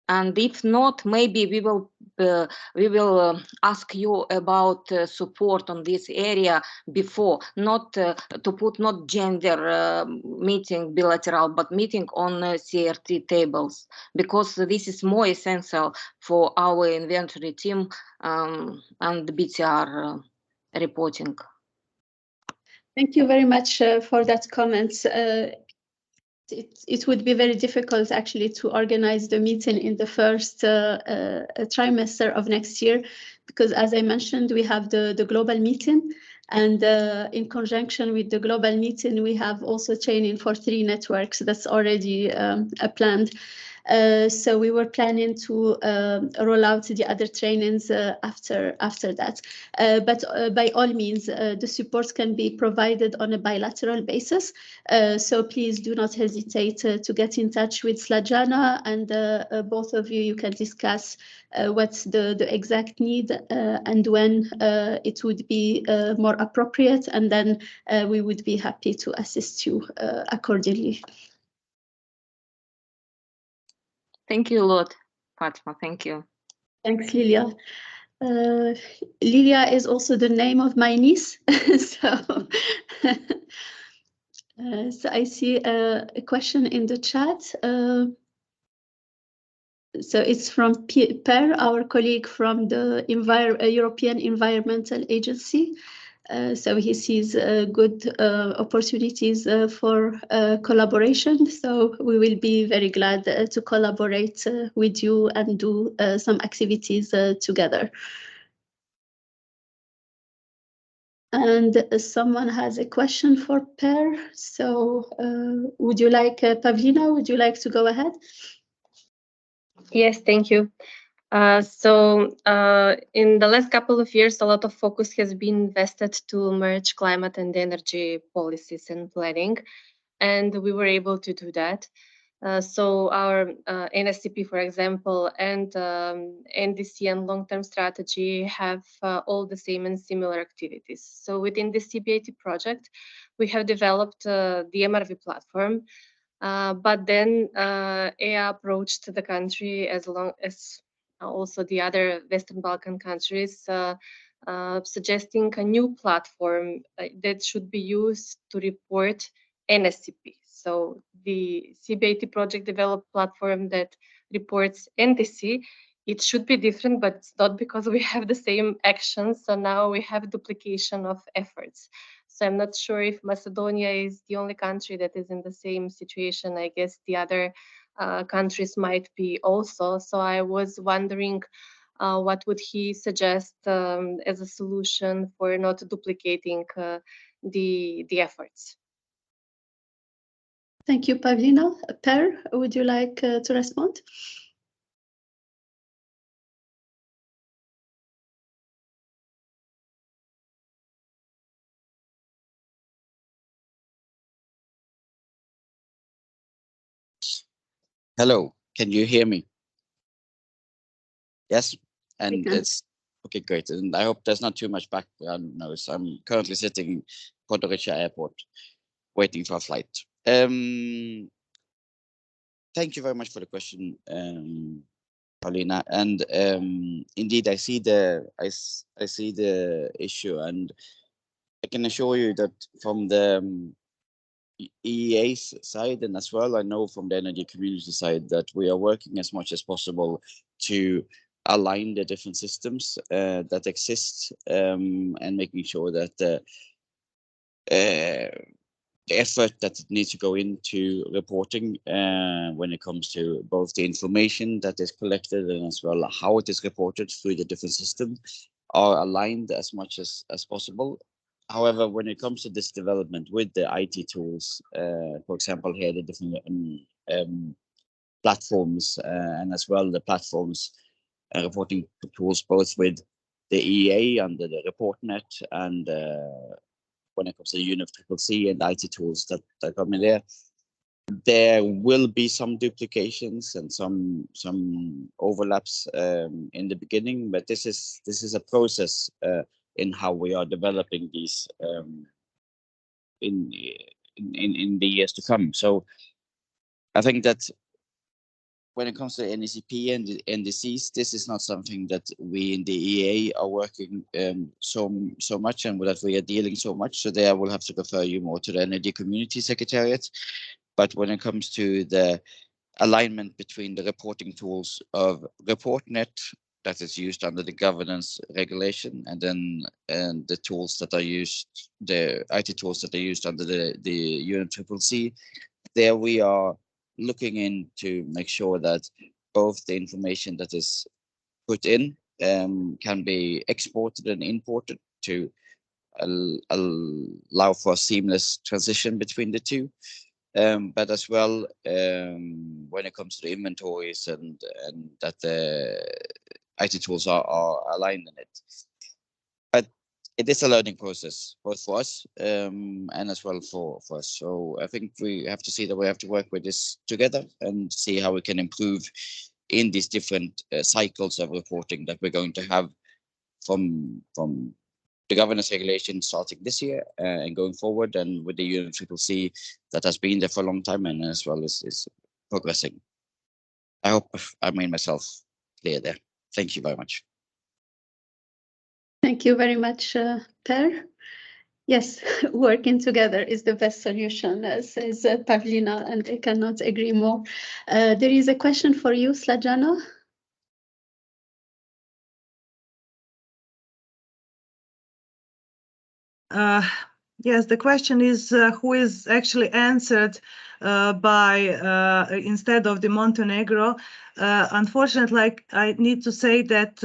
And if not, maybe we will ask you about support on this area before, not to put not gender meeting bilateral, but meeting on CRT tables, because this is more essential for our inventory team and BTR reporting. Thank you very much for that comment. It would be very difficult actually to organize the meeting in the first trimester of next year, because as I mentioned, we have the global meeting, and in conjunction with the global meeting, we have also training for 3 networks that's already planned. So we were planning to roll out the other trainings after that. But by all means, the support can be provided on a bilateral basis. So please do not hesitate to get in touch with Slajana, and both of you can discuss what's the exact need and when it would be more appropriate, and then we would be happy to assist you accordingly. Thank you a lot, Fatma. Thank you. Thanks, Lilia. Lilia is also the name of my niece. So I see a question in the chat. So it's from Per, our colleague from the European Environmental Agency. So he sees good opportunities for collaboration. So we will be very glad to collaborate with you and do some activities together. And someone has a question for Per. So would you like, Pavlina, would you like to go ahead? Yes, thank you. So in the last couple of years, a lot of focus has been invested to merge climate and energy policies and planning, and we were able to do that. So our NSCP, for example, and NDC and long-term strategy have all the same and similar activities. So within the CBIT project, we have developed the MRV platform, but then EA approached the country, as long as also the other Western Balkan countries, suggesting a new platform that should be used to report NSCP. So the CBIT project developed platform that reports NDC. It should be different, but it's not because we have the same actions. So now we have duplication of efforts. So I'm not sure if Macedonia is the only country that is in the same situation. I guess the other countries might be also. So I was wondering what would he suggest as a solution for not duplicating the efforts. Thank you, Pavlina. Per, would you like to respond? Hello, can you hear me? Yes, and We can. it's okay, great. And I hope there's not too much background noise. I'm currently sitting in Podgorica Airport, waiting for a flight. thank you very much for the question, Paulina. And indeed, I see the issue, and I can assure you that from the EEA's side, and as well, I know from the energy community side, that we are working as much as possible to align the different systems that exist, and making sure that the effort that needs to go into reporting when it comes to both the information that is collected and as well how it is reported through the different systems are aligned as much as possible. However, when it comes to this development with the IT tools, for example, here the different platforms and as well the platforms reporting tools, both with the EEA under the ReportNet and when it comes to the UNFCCC and IT tools that come in there will be some duplications and some overlaps in the beginning, but this is a process in how we are developing these in the years to come. So I think that when it comes to NECP and the NDCs, this is not something that we in the EA are working so much and that we are dealing so much. So there I will have to refer you more to the Energy Community Secretariat. But when it comes to the alignment between the reporting tools of ReportNet that is used under the governance regulation, and then the tools that are used, the IT tools that are used under the UNFCCC, there we are looking in to make sure that both the information that is put in can be exported and imported to allow for a seamless transition between the two. But as well, when it comes to the inventories and that the IT tools are aligned in it. But it is a learning process, both for us and as well for us. So I think we have to see that we have to work with this together and see how we can improve in these different cycles of reporting that we're going to have from the governance regulation starting this year and going forward, and with the UNFCCC that has been there for a long time and as well is progressing. I hope I made myself clear there. Thank you very much. Thank you very much, Per. Yes, working together is the best solution, says Pavlina, and I cannot agree more. There is a question for you, Snježana. Yes, the question is who is actually answered by instead of the Montenegro. Unfortunately, I need to say that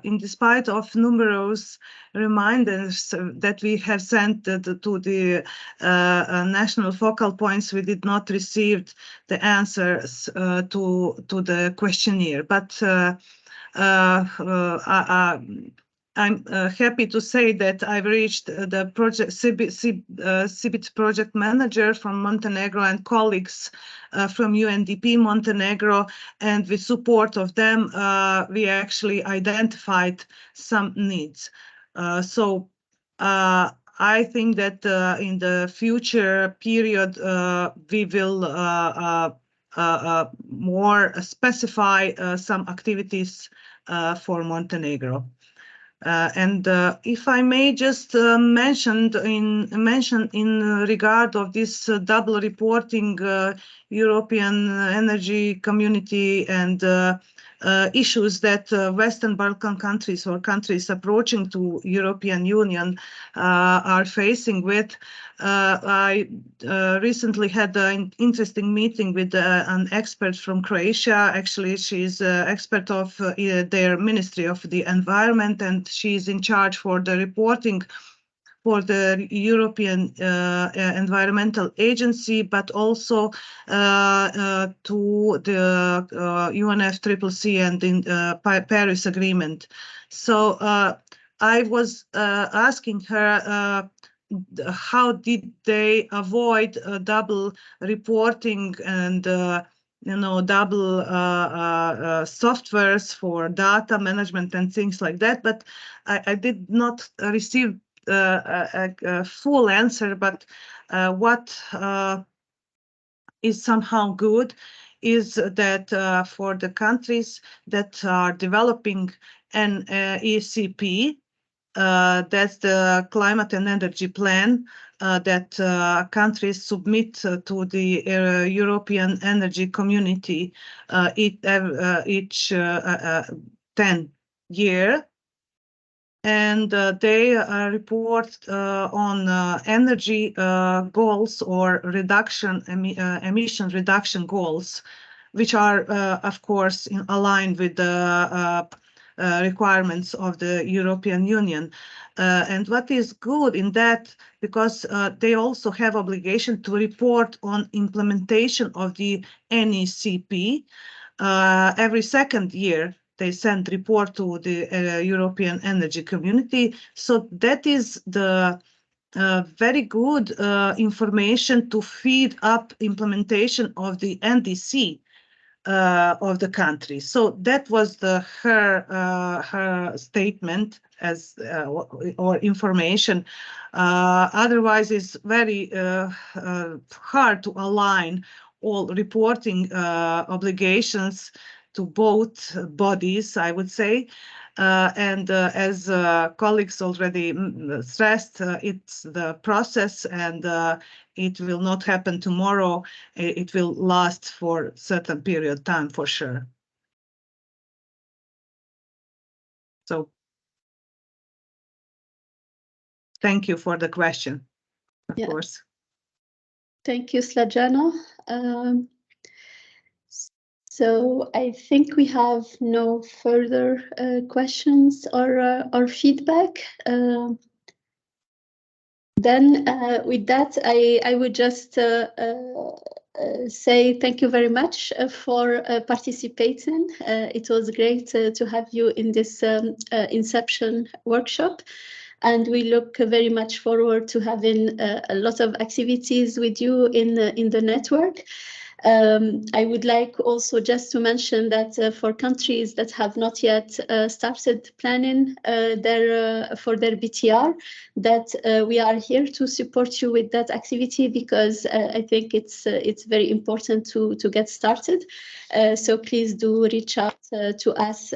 in despite of numerous reminders that we have sent to the national focal points, we did not receive the answers to the questionnaire. But I'm happy to say that I've reached the project CBIT project manager from Montenegro and colleagues from UNDP Montenegro, and with support of them, we actually identified some needs. So I think that in the future period, we will more specify some activities for Montenegro. And if I may just mention in regard of this double reporting European energy community and issues that Western Balkan countries or countries approaching to European Union are facing with. I recently had an interesting meeting with an expert from Croatia. Actually, she's an expert of their Ministry of the Environment, and she's in charge for the reporting for the European Environmental Agency, but also to the UNFCCC and the Paris Agreement. So I was asking her how did they avoid double reporting and double softwares for data management and things like that, but I did not receive a full answer. But what is somehow good is that for the countries that are developing an ECP, that's the climate and energy plan that countries submit to the European Energy Community each 10 year. And they report on energy goals or emission reduction goals, which are, of course, aligned with the requirements of the European Union. And what is good in that, because they also have obligation to report on implementation of the NECP every second year. They send report to the European Energy Community. So that is the very good information to feed up implementation of the NDC of the country. So that was her statement as or information. Otherwise, it's very hard to align all reporting obligations to both bodies, I would say. And as colleagues already stressed, it's the process, and it will not happen tomorrow. It will last for a certain period of time, for sure. So thank you for the question, of course. Thank you, Slađana. So I think we have no further questions or feedback. Then with that, I would just say thank you very much for participating. It was great to have you in this Inception workshop. And we look very much forward to having a lot of activities with you in the network. I would like also just to mention that for countries that have not yet started planning for their BTR, that we are here to support you with that activity, because I think it's very important to get started. So please do reach out to us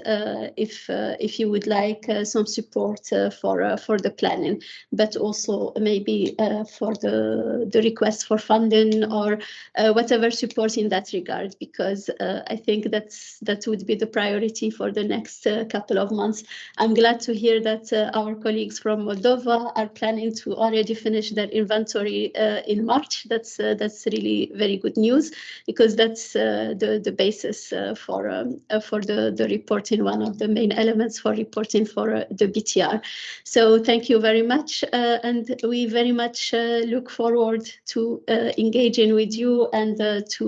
if you would like some support for the planning, but also maybe for the request for funding or whatever support in that regard, because I think that would be the priority for the next couple of months. I'm glad to hear that our colleagues from Moldova are planning to already finish their inventory in March. That's really very good news, because that's the basis for the reporting, one of the main elements for reporting for the BTR. So thank you very much, and we very much look forward to engaging with you and to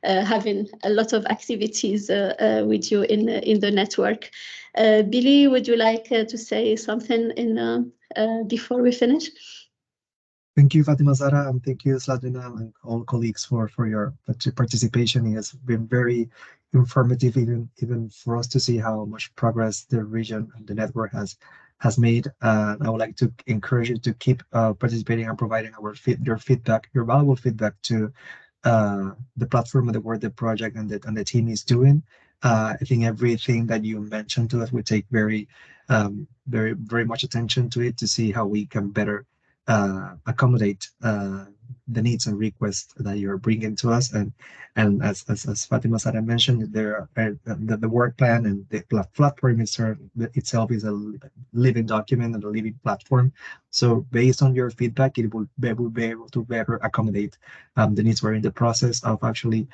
having a lot of activities with you in the network. Billy, would you like to say something before we finish? Thank you, Fatima Zara, and thank you, Slađana, and all colleagues for your participation. It has been very informative, even for us to see how much progress the region and the network has made. I would like to encourage you to keep participating and providing your feedback, your valuable feedback to the platform and the work the project and the team is doing. I think everything that you mentioned to us, we take very much attention to it to see how we can better accommodate the needs and requests that you're bringing to us. And as Fatima Zara mentioned, the work plan and the platform itself is a living document and a living platform. So based on your feedback, it will be able to better accommodate the needs. We're in the process of actually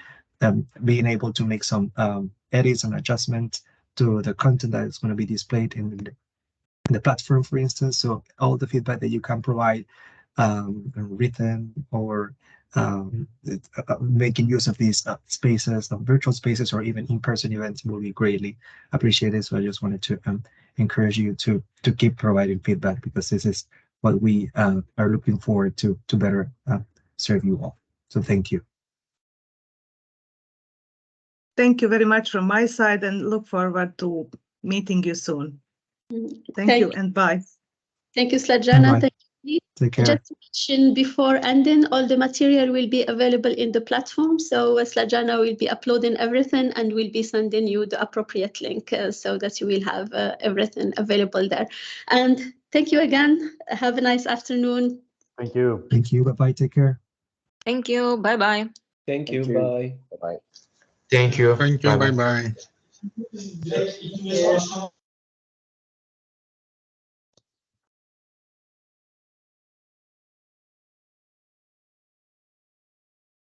being able to make some edits and adjustments to the content that is going to be displayed in the platform, for instance. So all the feedback that you can provide, written or making use of these spaces, virtual spaces, or even in-person events, will be greatly appreciated. So I just wanted to encourage you to keep providing feedback, because this is what we are looking forward to better serve you all. So thank you. Thank you very much from my side, and look forward to meeting you soon. Thank you, and bye. Thank you, Slađana. Thank you. Take care. Just to mention before ending, all the material will be available in the platform. So Slajana will be uploading everything and will be sending you the appropriate link so that you will have everything available there. And thank you again. Have a nice afternoon. Thank you. Thank you. Bye-bye. Take care. Thank you. Bye-bye. Thank you. you. Bye. Bye-bye. Thank you. Thank you. Bye-bye. Bye-bye.